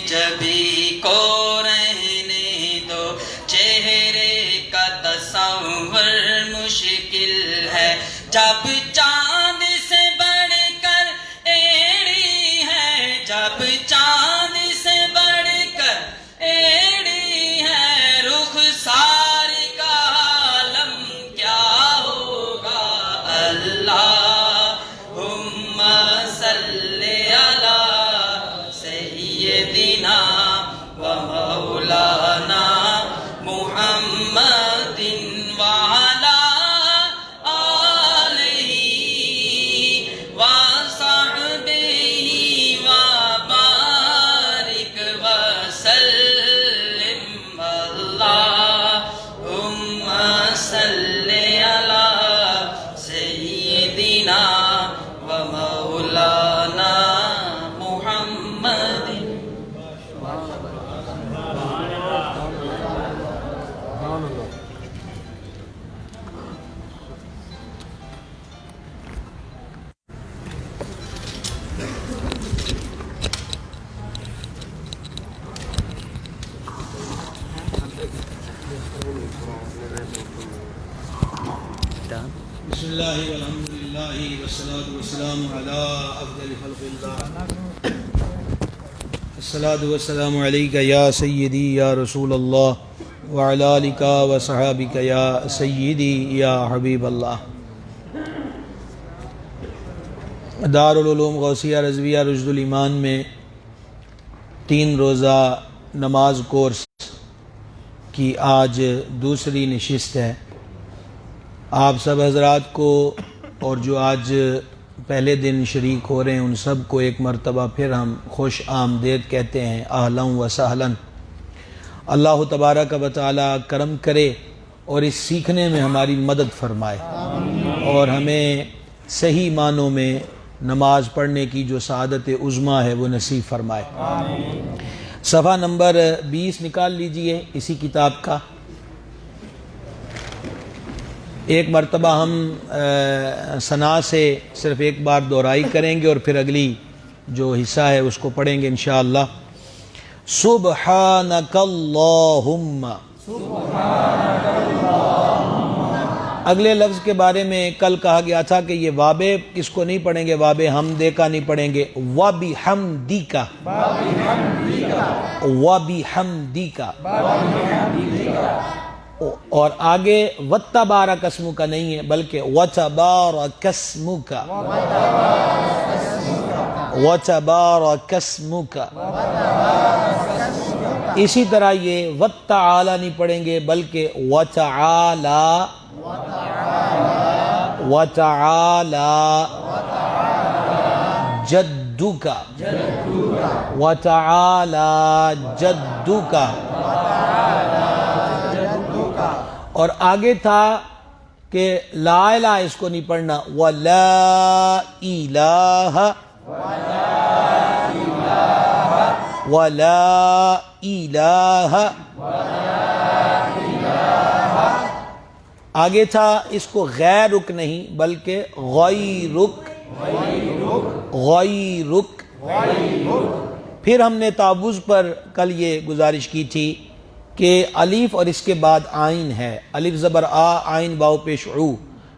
جبی کو رہنے دو، چہرے کا تصور مشکل ہے، جب چاند سے بڑھ کر ایڑی ہے، جب چاند سے بڑھ کر ایڑی ہے، رخسار کا عالم کیا ہوگا۔ اللہم صلی علی سیدنا و مولانا محمد وعلی آلہ وصحبہ وبارک وسلم۔ اللہم صلی علی سیدنا و مولانا محمد۔ بسم اللہ والحمد للہ والصلاة والسلام علی افضل خلق اللہ۔ الصلاة والسلام علیکہ یا سیدی یا رسول اللہ وعلی آلک وصحابک یا سیدی یا حبیب اللہ۔ دارالعلوم غوثیہ رضویہ رشد الایمان میں 3 روزہ نماز کورس کی آج دوسری نشست ہے۔ آپ سب حضرات کو اور جو آج پہلے دن شریک ہو رہے ہیں ان سب کو ایک مرتبہ پھر ہم خوش آمدید کہتے ہیں، اہلا و سہلا۔ اللہ تبارک و تعالی کرم کرے اور اس سیکھنے میں ہماری مدد فرمائے اور ہمیں صحیح معنوں میں نماز پڑھنے کی جو سعادت عظمیٰ ہے وہ نصیب فرمائے۔ صفحہ نمبر 20 نکال لیجئے اسی کتاب کا۔ ایک مرتبہ ہم ثنا سے صرف ایک بار دہرائی کریں گے اور پھر اگلی جو حصہ ہے اس کو پڑھیں گے انشاءاللہ۔ سبحانک اللہم۔ اگلے لفظ کے بارے میں کل کہا گیا تھا کہ یہ واب اس کو نہیں پڑھیں گے، واب حمدے کا نہیں پڑھیں گے، وَبِحَمْدِکَ، وَبِحَمْدِکَ۔ اور آگے وَتَبَارَكَ اسْمُكَ نہیں ہے بلکہ وَتَبَارَكَ اسْمُكَ، وَتَبَارَكَ اسْمُكَ۔ اسی طرح یہ وَتَعَالَى نہیں پڑھیں گے بلکہ وَتَعَالَى، وَتَعَالَى جَدُّكَ، وَتَعَالَى جَدُّكَ۔ اور آگے تھا کہ لا الہ اس کو نہیں پڑھنا، وَلَا إِلَٰهَ، وَلَا إِلَٰهَ۔ آگے تھا اس کو غیرک نہیں بلکہ غیرک، غیرک۔ پھر ہم نے تعوذ پر کل یہ گزارش کی تھی کہ الف اور اس کے بعد آئین ہے، الف زبر آ، آئین واو پیش عو،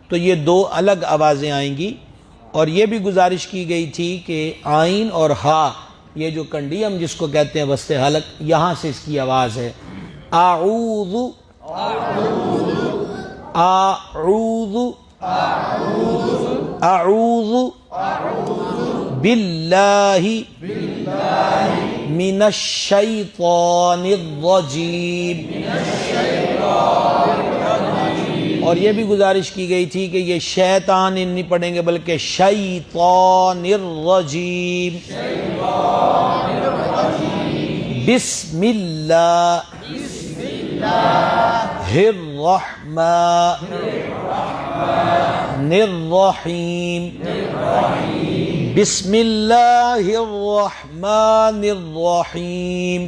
تو یہ 2 الگ آوازیں آئیں گی۔ اور یہ بھی گزارش کی گئی تھی کہ آئین اور ہا، یہ جو کنڈی ہم جس کو کہتے ہیں وسط حلق، یہاں سے اس کی آواز ہے۔ اعوذ، اعوذ، اعوذ باللہ من الشیطان الرجیم۔ اور یہ بھی گزارش کی گئی تھی کہ یہ شیطان نہیں پڑھیں گے بلکہ شیطان الرجیم۔ بسم اللہ الرحمن الرحیم، بسم اللہ الرحمن الرحیم۔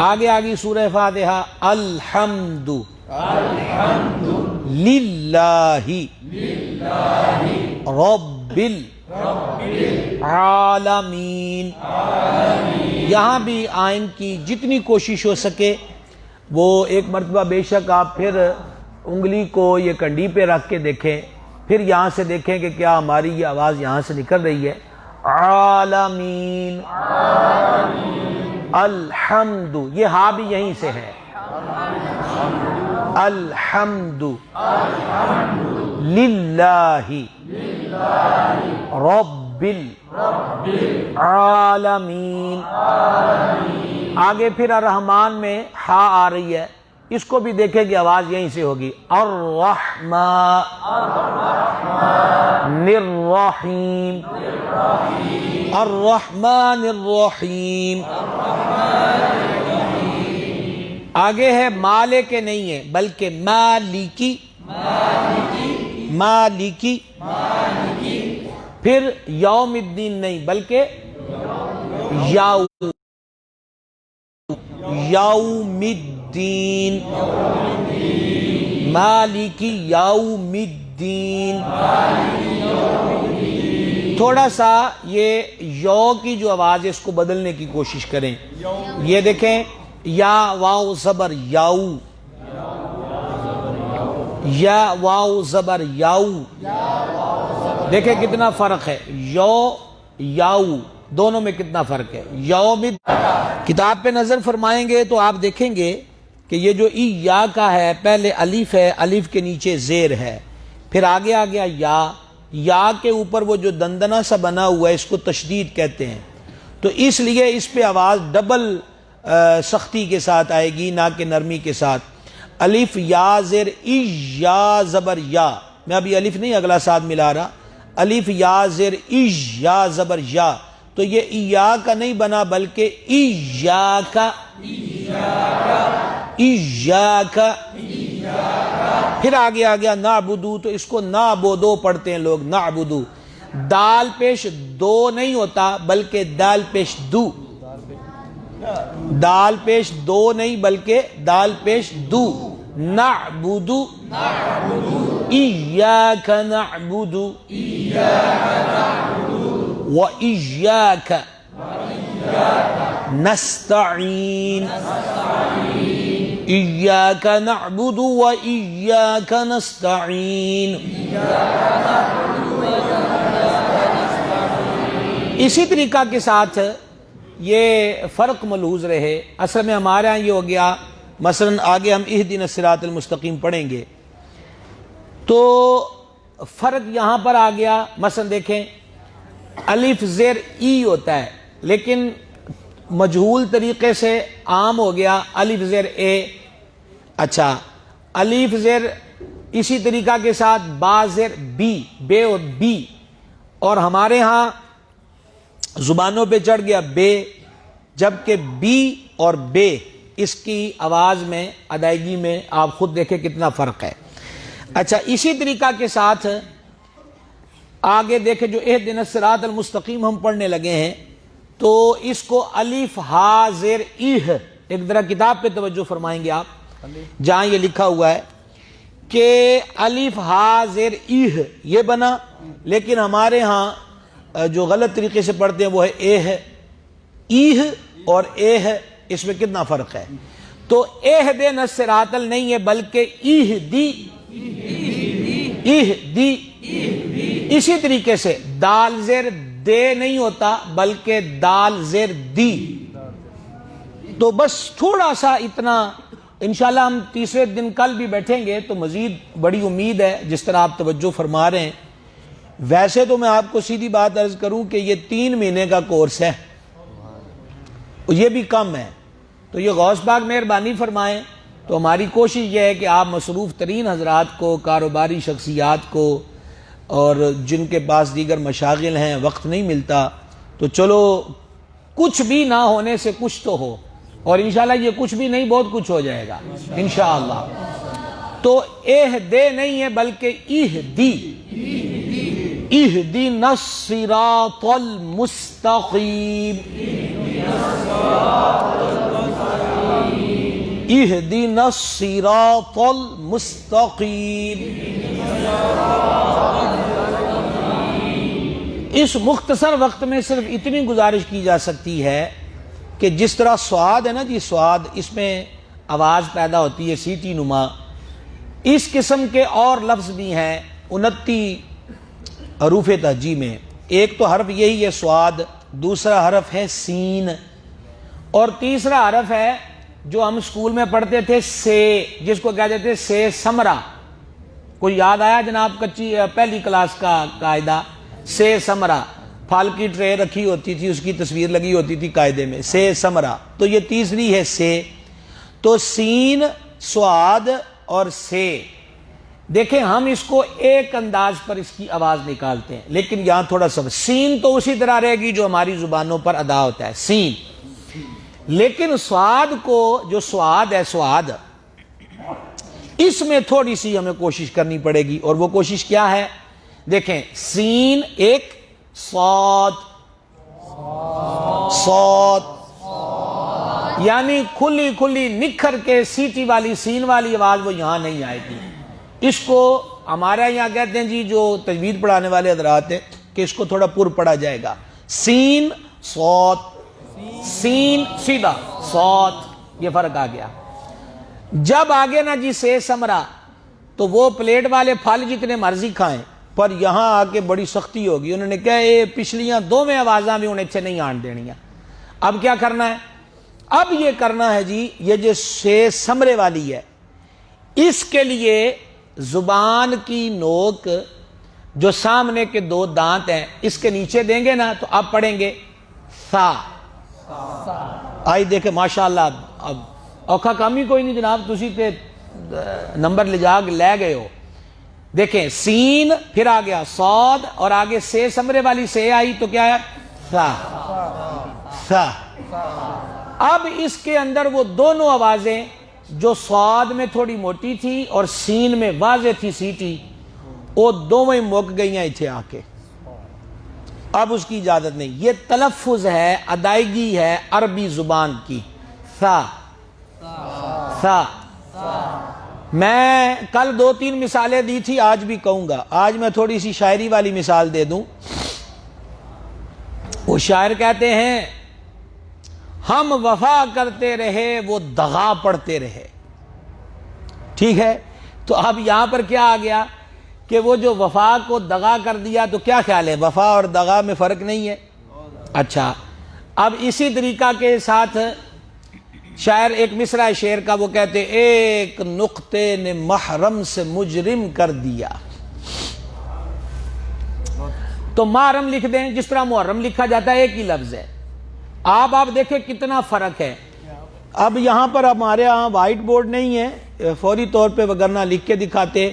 آگے آگے سورہ فاتحہ، الحمد للہ رب عالمین. یہاں بھی آئین کی جتنی کوشش ہو سکے وہ ایک مرتبہ بے شک آپ پھر انگلی کو یہ کنڈی پہ رکھ کے دیکھیں، پھر یہاں سے دیکھیں کہ کیا ہماری یہ آواز یہاں سے نکل رہی ہے. عالمین. الحمد، یہ ہا بھی یہیں سے ہے. الحمد للہ رب العالمین. آگے پھر الرحمن میں ہا آ رہی ہے، اس کو بھی دیکھیں کہ آواز یہیں سے ہوگی. الرحمن الرحیم. الرحمن الرحیم. آگے ہے مالک کے نہیں ہے بلکہ مالکی. مالکی. پھر یوم الدین نہیں بلکہ یوم الدین. مالکی یوم الدین. تھوڑا سا یہ یو کی جو آواز ہے اس کو بدلنے کی کوشش کریں. یہ دیکھیں یا واو زبر یاؤ، یا واو زبر یاؤ. دیکھیں کتنا فرق ہے، یو یاؤ دونوں میں کتنا فرق ہے. یوم کتاب پہ نظر فرمائیں گے تو آپ دیکھیں گے کہ یہ جو ای یا کا ہے پہلے الف ہے، الف کے نیچے زیر ہے، پھر آگے آ گیا یا کے اوپر وہ جو دندنہ سا بنا ہوا ہے اس کو تشدید کہتے ہیں. تو اس لیے اس پہ آواز ڈبل سختی کے ساتھ آئے گی نہ کہ نرمی کے ساتھ. الف یا زیر ای یا زبر یا، میں ابھی الف نہیں اگلا ساتھ ملا رہا. الف یا زیر ای یا زبر یا، تو یہ ایا کا نہیں بنا بلکہ ایا کا. ایا کا. پھر آگے آ گیا نعبدو، تو اس کو نعبدو پڑھتے ہیں لوگ، نعبدو. دال پیش دو نہیں ہوتا بلکہ دال پیش دو. دال پیش دو نہیں بلکہ دال پیش دو. نعبدو ایاک نعبدو و ایاک نستعین. ایاک نعبد و ایاک نستعین. اسی طریقہ کے ساتھ یہ فرق ملحوظ رہے. اصل میں ہمارے ہاں یہ ہو گیا، مثلا آگے ہم اہدنا الصراط المستقیم پڑھیں گے تو فرق یہاں پر آ گیا. مثلا دیکھیں الف زیر ای ہوتا ہے لیکن مجہول طریقے سے عام ہو گیا الف زیر اے. اچھا الف زیر اسی طریقہ کے ساتھ با زیر بی، بے اور بی، اور ہمارے ہاں زبانوں پہ چڑھ گیا بے، جبکہ بی اور بے اس کی آواز میں ادائیگی میں آپ خود دیکھیں کتنا فرق ہے. اچھا اسی طریقہ کے ساتھ آگے دیکھیں جو اہدنا الصراط المستقیم ہم پڑھنے لگے ہیں تو اس کو الف ہا زیر ایہ، ایک ذرا کتاب پہ توجہ فرمائیں گے آپ جہاں یہ لکھا ہوا ہے کہ الف ہا زیر ایہ یہ بنا، لیکن ہمارے ہاں جو غلط طریقے سے پڑھتے ہیں وہ ہے اے ہے. ایہ اور اے ہے، اس میں کتنا فرق ہے. تو اہدنا الصراط نہیں ہے بلکہ اہدی. اہدی. اسی طریقے سے دال زیر دے نہیں ہوتا بلکہ دال زیر دی. تو بس تھوڑا سا اتنا، انشاءاللہ ہم تیسرے دن کل بھی بیٹھیں گے تو مزید بڑی امید ہے جس طرح آپ توجہ فرما رہے ہیں. ویسے تو میں آپ کو سیدھی بات عرض کروں کہ یہ 3 مہینے کا کورس ہے، یہ بھی کم ہے. تو یہ غوث پاک مہربانی فرمائیں. تو ہماری کوشش یہ ہے کہ آپ مصروف ترین حضرات کو، کاروباری شخصیات کو، اور جن کے پاس دیگر مشاغل ہیں، وقت نہیں ملتا، تو چلو کچھ بھی نہ ہونے سے کچھ تو ہو، اور انشاءاللہ یہ کچھ بھی نہیں بہت کچھ ہو جائے گا انشاءاللہ. تو اہدے نہیں ہے بلکہ اہدی. اہدنا الصراط المستقیم. اہدنا الصراط المستقیم. اس مختصر وقت میں صرف اتنی گزارش کی جا سکتی ہے کہ جس طرح سواد ہے نا جی، سواد، اس میں آواز پیدا ہوتی ہے سیٹی نما، اس قسم کے اور لفظ بھی ہیں 29 حروف تہجی میں۔ ایک تو حرف یہی ہے سواد، دوسرا حرف ہے سین، اور تیسرا حرف ہے جو ہم اسکول میں پڑھتے تھے سے، جس کو کہتے تھے سے سمرا۔ کوئی یاد آیا جناب کچی پہلی کلاس کا قاعدہ؟ سے سمرا، پھل کی ٹرے رکھی ہوتی تھی، اس کی تصویر لگی ہوتی تھی قاعدے میں، سے سمرا۔ تو یہ تیسری ہے سے، تو سین، سواد اور سے۔ دیکھیں ہم اس کو ایک انداز پر اس کی آواز نکالتے ہیں، لیکن یہاں تھوڑا سا سین تو اسی طرح رہے گی جو ہماری زبانوں پر ادا ہوتا ہے، سین، لیکن سواد کو، جو سواد ہے سواد، اس میں تھوڑی سی ہمیں کوشش کرنی پڑے گی، اور وہ کوشش کیا ہے؟ دیکھیں سین ایک، صاد، صاد، یعنی کھلی کھلی نکھر کے سیٹی والی سین والی آواز وہ یہاں نہیں آئے گی۔ اس کو ہمارے یہاں کہتے ہیں جی جو تجوید پڑھانے والے حضرات ہیں کہ اس کو تھوڑا پر پڑھا جائے گا، سین صاد، سین سیدھا، صاد، یہ فرق آ گیا۔ جب آگے نا جی سے سمرا، تو وہ پلیٹ والے پھل جتنے مرضی کھائیں، پر یہاں آ کے بڑی سختی ہوگی، انہوں نے کہا یہ پچھلیاں دو میں آوازاں بھی انہیں اچھے نہیں آن دینیاں۔ اب کیا کرنا ہے؟ اب یہ کرنا ہے جی، یہ جو سے سمرے والی ہے، اس کے لیے زبان کی نوک جو سامنے کے دو دانت ہیں اس کے نیچے دیں گے نا، تو اب پڑھیں گے سا۔ آئی دیکھیں ماشاءاللہ، اب اوکھا کام ہی کوئی نہیں جناب، تسی تے نمبر لے جا لے گئے ہو۔ دیکھیں سین، پھر آ گیا صاد، اور آگے سے سمرے والی سے آئی تو کیا ہے؟ سا، سا۔ اب اس کے اندر وہ دونوں آوازیں جو صاد میں تھوڑی موٹی تھی اور سین میں واضح تھی سیٹی، وہ دونوں مک گئی ہیں اتھے آ کے، اب اس کی اجازت نہیں۔ یہ تلفظ ہے، ادائیگی ہے عربی زبان کی، سا، سا۔ میں کل 2-3 مثالیں دی تھی، آج بھی کہوں گا، آج میں تھوڑی سی شاعری والی مثال دے دوں۔ وہ شاعر کہتے ہیں ہم وفا کرتے رہے وہ دغا پڑھتے رہے، ٹھیک ہے؟ تو اب یہاں پر کیا آ گیا کہ وہ جو وفا کو دغا کر دیا، تو کیا خیال ہے وفا اور دغا میں فرق نہیں ہے؟ اچھا، اب اسی طریقہ کے ساتھ شاعر ایک مصرع شعر کا وہ کہتے ایک نقطے نے محرم سے مجرم کر دیا، تو محرم لکھ دیں جس طرح محرم لکھا جاتا ہے، ایک ہی لفظ ہے۔ آپ دیکھیں کتنا فرق ہے۔ اب یہاں پر ہمارے ہاں وائٹ بورڈ نہیں ہے فوری طور پہ، وگرنہ لکھ کے دکھاتے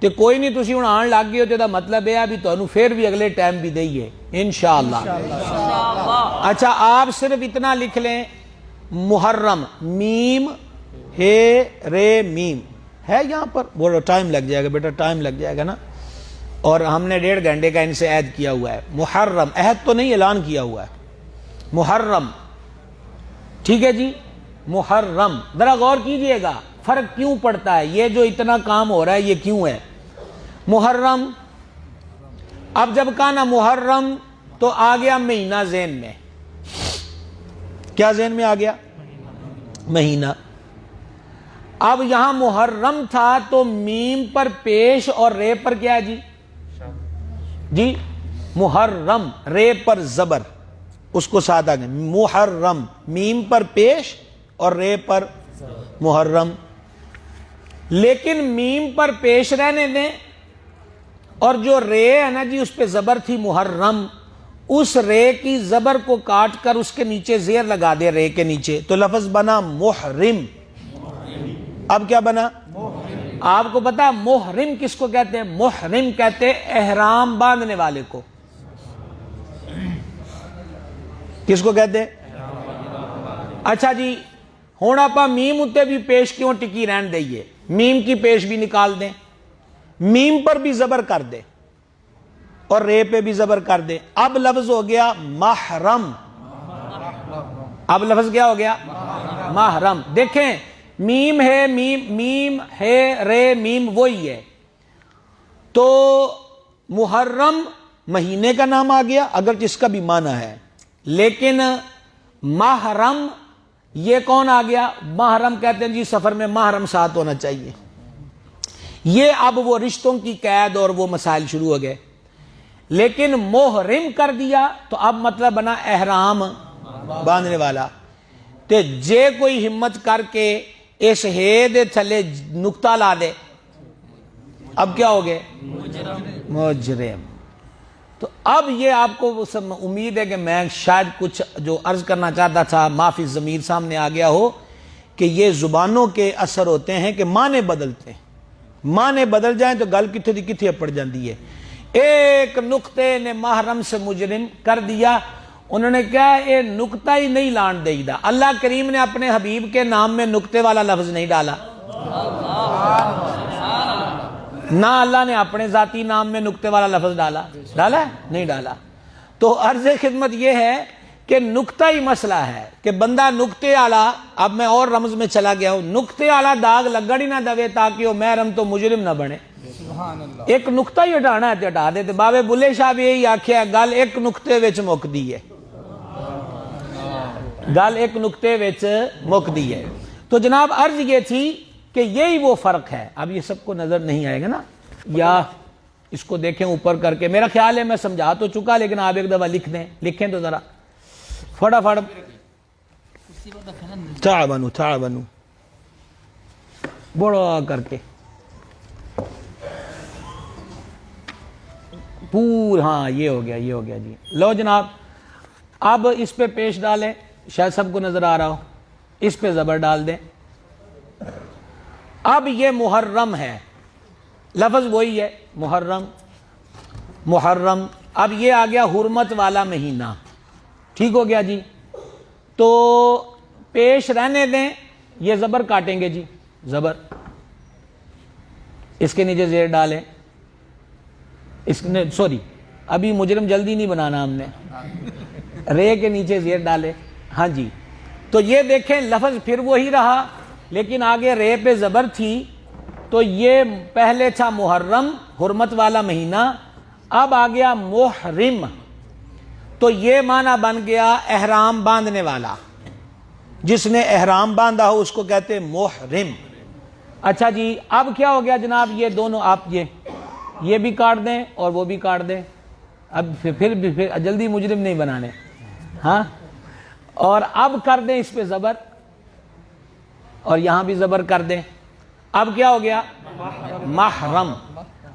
تو کوئی نہیں، تسی ہن آن لگ گئے ہو تو مطلب ہے ابھی تانوں پھر بھی اگلے ٹائم بھی دئیے انشاءاللہ۔ اچھا آپ صرف اتنا لکھ لیں، محرم، میم ہے رے میم ہے یہاں پر، بولو ٹائم لگ جائے گا بیٹا، ٹائم لگ جائے گا نا، اور ہم نے 1.5 گھنٹے کا ان سے عہد کیا ہوا ہے۔ محرم، عہد تو نہیں، اعلان کیا ہوا ہے، محرم، ٹھیک ہے جی، محرم۔ ذرا غور کیجئے گا فرق کیوں پڑتا ہے، یہ جو اتنا کام ہو رہا ہے یہ کیوں ہے؟ محرم، اب جب کہا نا محرم تو آ گیا مہینہ ذہن میں، کیا ذہن میں آ گیا؟ مہینہ۔ اب یہاں محرم تھا تو میم پر پیش اور رے پر کیا ہے جی؟ جی محرم، رے پر زبر، اس کو سادہ دیں، محرم، میم پر پیش اور رے پر محرم۔ لیکن میم پر پیش رہنے دیں، اور جو رے ہے نا جی اس پہ زبر تھی محرم، اس رے کی زبر کو کاٹ کر اس کے نیچے زیر لگا دے، رے کے نیچے، تو لفظ بنا محرم۔ اب کیا بنا؟ آپ کو پتا محرم کس کو کہتے ہیں؟ محرم کہتے ہیں احرام باندھنے والے کو۔ کس کو کہتے ہیں؟ اچھا جی، ہوں آپ میم اتے بھی پیش کیوں ٹکی رہن دئیے، میم کی پیش بھی نکال دیں، میم پر بھی زبر کر دیں اور رے پہ بھی زبر کر دیں، اب لفظ ہو گیا محرم۔ اب لفظ کیا ہو گیا؟ محرم۔ دیکھیں میم ہے، میم ہے رے میم وہی ہے، تو محرم مہینے کا نام آ گیا اگرچہ اس کا بھی معنی ہے، لیکن محرم یہ کون آ گیا؟ محرم کہتے ہیں جی سفر میں محرم ساتھ ہونا چاہیے. یہ اب وہ رشتوں کی قید اور وہ مسائل شروع ہو گئے. لیکن محرم کر دیا تو اب مطلب بنا احرام باندھنے والا. تے جے کوئی ہمت کر کے اس ہے دے تھلے نقطہ لا دے اب کیا ہو گئے؟ مجرم. تو اب یہ آپ کو امید ہے کہ میں شاید کچھ جو عرض کرنا چاہتا تھا معافی ضمیر سامنے آ گیا ہو کہ یہ زبانوں کے اثر ہوتے ہیں کہ معنی بدلتے ہیں. معنی بدل جائیں تو گل کتھے دی کتھے پڑ جاندی ہے. ایک نقطے نے محرم سے مجرم کر دیا. انہوں نے کہا یہ نقطہ ہی نہیں لان دے دا. اللہ کریم نے اپنے حبیب کے نام میں نقطے والا لفظ نہیں ڈالا، نہ اللہ نے اپنے ذاتی نام میں نقطے والا لفظ ڈالا ہے؟ نہیں ڈالا. تو عرض خدمت یہ ہے کہ نقطہ ہی مسئلہ ہے کہ بندہ نقطے والا، اب میں اور رمز میں چلا گیا ہوں، نقطے والا داغ لگڑ ہی نہ دوے تاکہ وہ محرم تو مجرم نہ بنے. ایک نقطہ ہی ہٹانا ہے تو ہٹا دے. تو بابے بلے شاہ بھی یہی آکھیا گل ایک نقطے وچ مکدی ہے، گل ایک نقطے وچ مکدی ہے. تو جناب عرض یہ تھی کہ یہی وہ فرق ہے. اب یہ سب کو نظر نہیں آئے گا نا، یا اس کو دیکھیں اوپر کر کے. میرا خیال ہے میں سمجھا تو چکا، لیکن آپ ایک دفعہ لکھ دیں، لکھیں تو ذرا فٹافٹ. تعبنو بڑا کر کے پور. ہاں یہ ہو گیا جی. لو جناب اب اس پہ پیش ڈالیں، شاید سب کو نظر آ رہا ہو. اس پہ زبر ڈال دیں. اب یہ محرم ہے، لفظ وہی ہے محرم. اب یہ آ گیا حرمت والا مہینہ. ٹھیک ہو گیا جی. تو پیش رہنے دیں، یہ زبر کاٹیں گے جی. زبر اس کے نیچے زیر ڈالیں. سوری ابھی مجرم جلدی نہیں بنانا ہم نے، رے کے نیچے زیر ڈالے. ہاں جی. تو یہ دیکھیں لفظ پھر وہی رہا، لیکن آگے رے پہ زبر تھی. تو یہ پہلے تھا محرم حرمت والا مہینہ، اب آ گیا محرم. تو یہ معنی بن گیا احرام باندھنے والا. جس نے احرام باندھا ہو اس کو کہتے محرم. اچھا جی اب کیا ہو گیا جناب؟ یہ دونوں آپ یہ بھی کاٹ دیں اور وہ بھی کاٹ دیں. اب پھر جلدی مجرم نہیں بنانے. ہاں اور اب کر دیں اس پہ زبر اور یہاں بھی زبر کر دیں. اب کیا ہو گیا؟ محرم.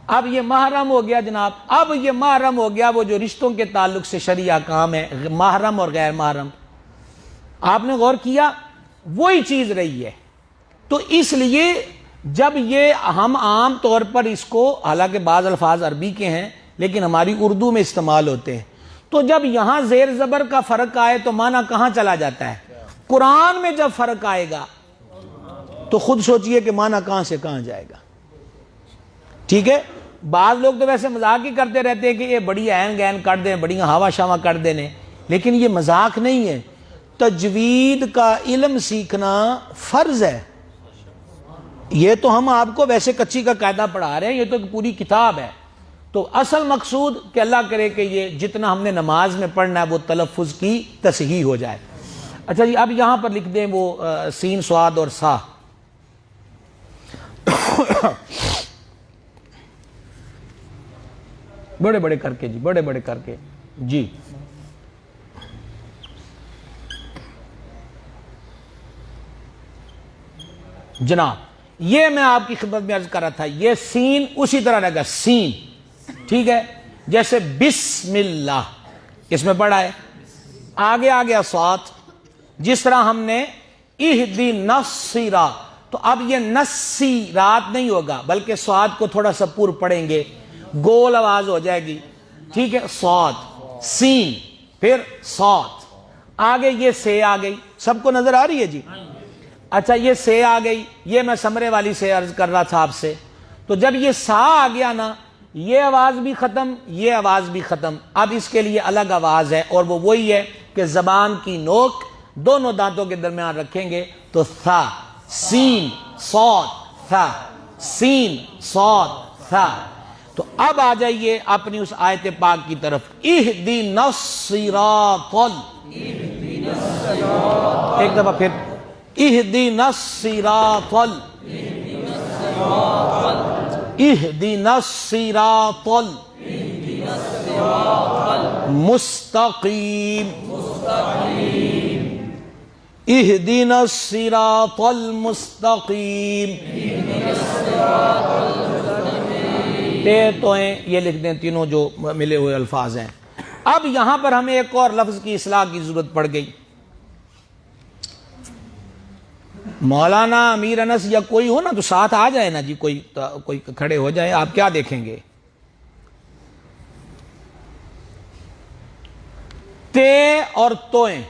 اب یہ محرم ہو گیا جناب. اب یہ محرم ہو گیا وہ جو رشتوں کے تعلق سے شرعی احکام ہے، محرم اور غیر محرم. آپ نے غور کیا وہی چیز رہی ہے. تو اس لیے جب یہ ہم عام طور پر اس کو، حالانکہ بعض الفاظ عربی کے ہیں لیکن ہماری اردو میں استعمال ہوتے ہیں، تو جب یہاں زیر زبر کا فرق آئے تو معنی کہاں چلا جاتا ہے؟ قرآن میں جب فرق آئے گا تو خود سوچئے کہ معنی کہاں سے کہاں جائے گا. ٹھیک ہے. بعض لوگ تو ویسے مذاق ہی کرتے رہتے ہیں کہ یہ بڑی عین گین کر دیں، بڑی ہوا شاوا کر دینے، لیکن یہ مذاق نہیں ہے. تجوید کا علم سیکھنا فرض ہے. یہ تو ہم آپ کو ویسے کچی کا قاعدہ پڑھا رہے ہیں، یہ تو ایک پوری کتاب ہے. تو اصل مقصود کہ اللہ کرے کہ یہ جتنا ہم نے نماز میں پڑھنا ہے وہ تلفظ کی تصحیح ہو جائے. اچھا جی اب یہاں پر لکھ دیں وہ سین سواد اور سا. بڑے بڑے کر کے جی، بڑے بڑے کر کے جی. جناب یہ میں آپ کی خدمت میں عرض کر رہا تھا، یہ سین اسی طرح رہے گا سین. ٹھیک ہے. جیسے بسم اللہ اس میں پڑھا ہے، آگے آ گیا صاد. جس طرح ہم نے اہدنا الصراط، تو اب یہ نسی رات نہیں ہوگا بلکہ صاد کو تھوڑا سا پور پڑھیں گے، گول آواز ہو جائے گی. ٹھیک ہے. صاد سین پھر صاد. آگے یہ سے آ گئی، سب کو نظر آ رہی ہے جی؟ اچھا یہ سے آ گئی، یہ میں سمرے والی سے عرض کر رہا تھا آپ سے. تو جب یہ سا آ گیا نا، یہ آواز بھی ختم، یہ آواز بھی ختم. اب اس کے لیے الگ آواز ہے اور وہ وہی ہے کہ زبان کی نوک دونوں دانتوں کے درمیان رکھیں گے تو تھا، سین صاد تھا، سین صاد تھا. تو اب آ جائیے اپنی اس آیت پاک کی طرف، اہدنا الصراط، ایک دفعہ پھر اہدنا الصراط، اہدنا الصراط المستقیم، اہدنا الصراط المستقیم، تو ہیں یہ لکھ دیں تینوں جو ملے ہوئے الفاظ ہیں۔ اب یہاں پر ہمیں ایک اور لفظ کی اصلاح کی ضرورت پڑ گئی۔ مولانا امیر انس یا کوئی ہو نا تو ساتھ آ جائے نا جی، کوئی کھڑے ہو جائے، آپ کیا دیکھیں گے؟ تے اور توئیں،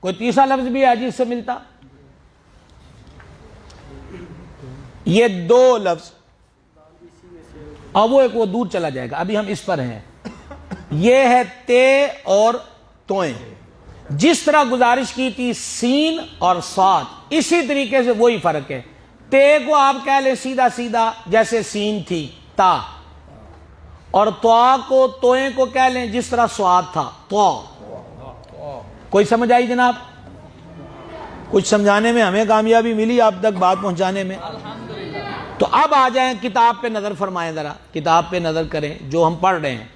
کوئی تیسرا لفظ بھی ہے جس سے ملتا؟ یہ دو لفظ، اور وہ دور چلا جائے گا، ابھی ہم اس پر ہیں۔ یہ ہے تے اور توئیں، جس طرح گزارش کی تھی سین اور صاد، اسی طریقے سے وہی فرق ہے۔ تے کو آپ کہہ لیں سیدھا سیدھا جیسے سین تھی تا، اور توا کو توئیں کو کہہ لیں جس طرح صاد تھا تو۔ کوئی سمجھ آئی جناب؟ کچھ سمجھانے میں ہمیں کامیابی ملی، آپ تک بات پہنچانے میں۔ تو اب آ جائیں کتاب پہ نظر فرمائیں، ذرا کتاب پہ نظر کریں جو ہم پڑھ رہے ہیں۔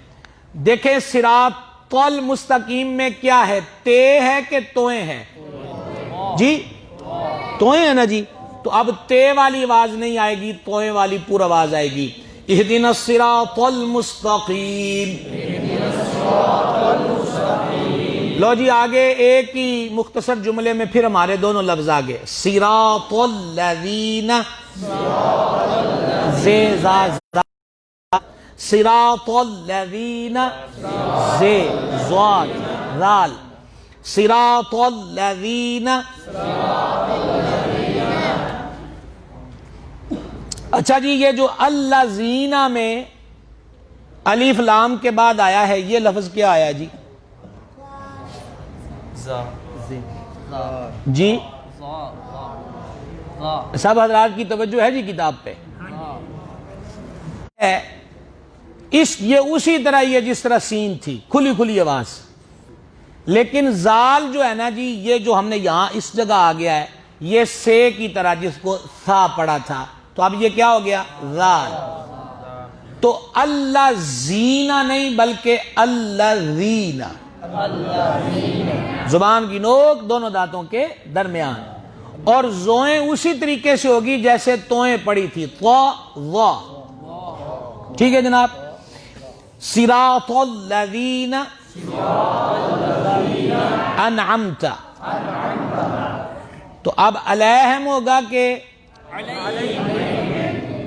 دیکھیں صراط المستقیم میں کیا ہے، تے ہے کہ توئیں ہے؟ جی توئیں ہے نا جی، تو اب تے والی آواز نہیں آئے گی، توئیں والی پور آواز آئے گی۔ اہدنا الصراط المستقیم۔ لو جی آگے ایک ہی مختصر جملے میں پھر ہمارے دونوں لفظ آگے، صراط الذین، صراط الذین، زاد رال، صراط الذین۔ اچھا جی، یہ جو الذین میں الف لام کے بعد آیا ہے، یہ لفظ کیا آیا جی؟ جی سب حضرات کی توجہ ہے جی کتاب پہ؟ یہ اسی طرح یہ جس طرح سین تھی کھلی کھلی آواز، لیکن زال جو ہے نا جی، یہ جو ہم نے یہاں اس جگہ آ گیا ہے، یہ سے کی طرح جس کو سا پڑا تھا، تو اب یہ کیا ہو گیا؟ زال۔ تو اللہ زینا نہیں بلکہ الذین، زبان کی نوک دونوں دانتوں کے درمیان، اور زوئیں اسی طریقے سے ہوگی جیسے توئیں پڑی تھی، تو وا، ٹھیک ہے جناب؟ صراط الذین انعمت، تو اب علیہم ہوگا کہ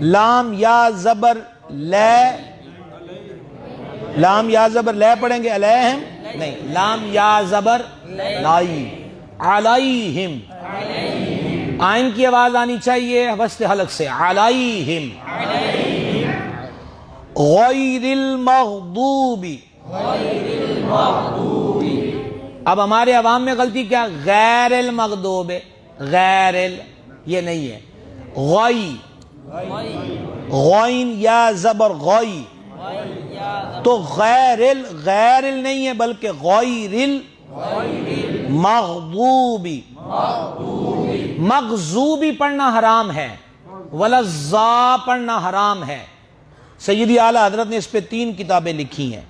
لام یا زبر لے، لام یا زبر لے پڑھیں گے، علیہم نہیں، لام یا زبر لائی، علیہم، آئین کی آواز آنی چاہیے وسط حلق سے، علیہم، غیر المغضوب، اب ہمارے عوام میں غلطی کیا؟ غیر المغضوب، غیر یہ نہیں ہے، غی، غین یا زبر غی، تو غیر نہیں ہے بلکہ غیر المغضوبی، مغضوبی پڑھنا حرام ہے، ولزا پڑھنا حرام ہے۔ سیدی اعلیٰ حضرت نے اس پہ 3 کتابیں لکھی ہیں،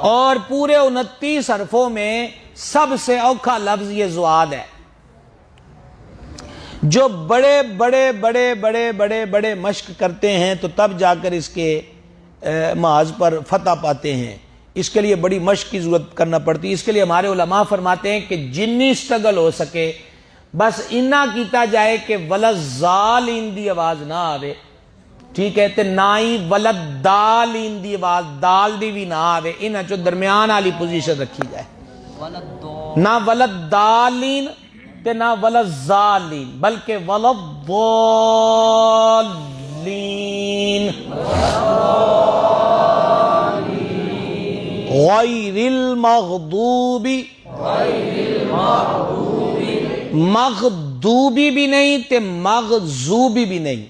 اور پورے 29 حرفوں میں سب سے اوکھا لفظ یہ زواد ہے۔ جو بڑے بڑے بڑے بڑے بڑے بڑے مشق کرتے ہیں تو تب جا کر اس کے محاذ پر فتح پاتے ہیں، اس کے لیے بڑی مشق کی ضرورت کرنا پڑتی ہے۔ اس کے لیے ہمارے علماء فرماتے ہیں کہ جنی سٹرگل ہو سکے بس اتنا کیتا جائے کہ ولزالین دی آواز نہ آوے، ٹھیک ہے، تے نہ ہی ولدالین دی آواز دال دی بھی نہ آوے، انہاں چو درمیان والی پوزیشن رکھی جائے، نہ ولدالین تے نہ ولزالین بلکہ ولضالین، غیر المغضوب، مغضوبی بھی نہیں تے مغضوبی بھی نہیں،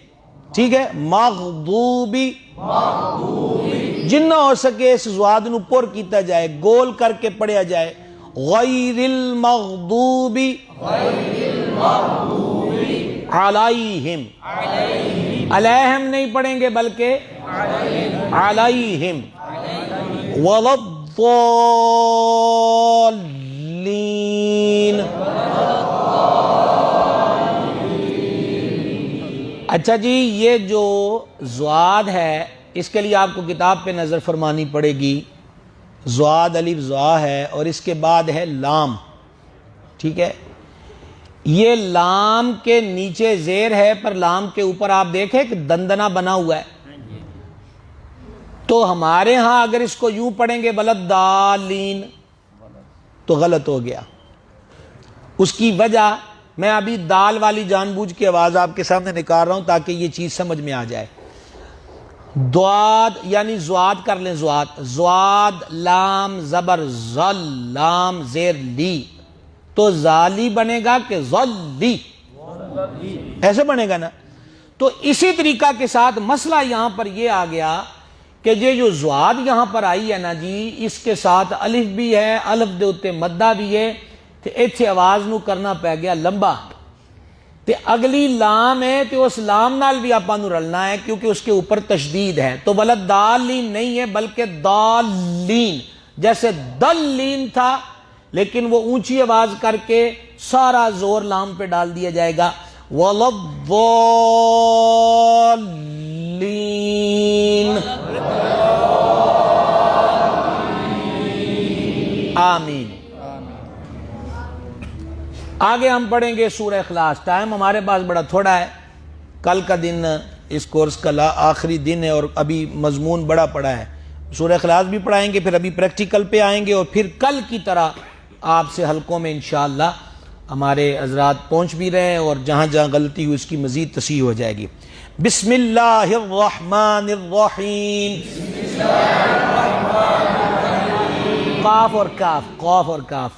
ٹھیک ہے، مغضوبی جنہ ہو سکے اس زواد نو پر کیتا جائے، گول کر کے پڑھیا جائے، غیر المغضوب علیہم، علیہم نہیں پڑھیں گے بلکہ علیہم، ولا الضالین۔ اچھا جی، یہ جو زواد ہے اس کے لیے آپ کو کتاب پہ نظر فرمانی پڑے گی۔ زواد الف زا ہے اور اس کے بعد ہے لام، ٹھیک ہے؟ یہ لام کے نیچے زیر ہے، پر لام کے اوپر آپ دیکھیں کہ دندنا بنا ہوا ہے۔ تو ہمارے ہاں اگر اس کو یوں پڑھیں گے ولدالین تو غلط ہو گیا۔ اس کی وجہ میں ابھی دال والی جان بوجھ کی آواز آپ کے سامنے نکال رہا ہوں تاکہ یہ چیز سمجھ میں آ جائے۔ دواد یعنی زواد کر لیں، زواد، زواد لام زبر زل، لام زیر لی، تو زالی بنے گا کہ زلی، ایسے بنے گا نا۔ تو اسی طریقہ کے ساتھ مسئلہ یہاں پر یہ آ گیا کہ یہ جو زواد یہاں پر آئی ہے نا جی، اس کے ساتھ الف بھی ہے، الف دے اتے مدہ بھی ہے، تو ایتھے آواز نو کرنا پہ گیا لمبا، تے اگلی لام ہے تو اس لام نال بھی آپاں نو رلنا ہے کیونکہ اس کے اوپر تشدید ہے۔ تو ولدالین نہیں ہے بلکہ دالین، جیسے دلین تھا لیکن وہ اونچی آواز کر کے سارا زور لام پہ ڈال دیا جائے گا، ولدالین، آمین۔ آگے ہم پڑھیں گے سورہ اخلاص۔ ٹائم ہمارے پاس بڑا تھوڑا ہے، کل کا دن اس کورس کا آخری دن ہے اور ابھی مضمون بڑا پڑا ہے۔ سورہ اخلاص بھی پڑھائیں گے، پھر ابھی پریکٹیکل پہ آئیں گے، اور پھر کل کی طرح آپ سے حلقوں میں انشاءاللہ ہمارے حضرات پہنچ بھی رہے ہیں، اور جہاں جہاں غلطی ہوئی اس کی مزید تصحیح ہو جائے گی۔ بسم اللہ الرحمن الرحیم، قاف اور کاف، قاف اور کاف۔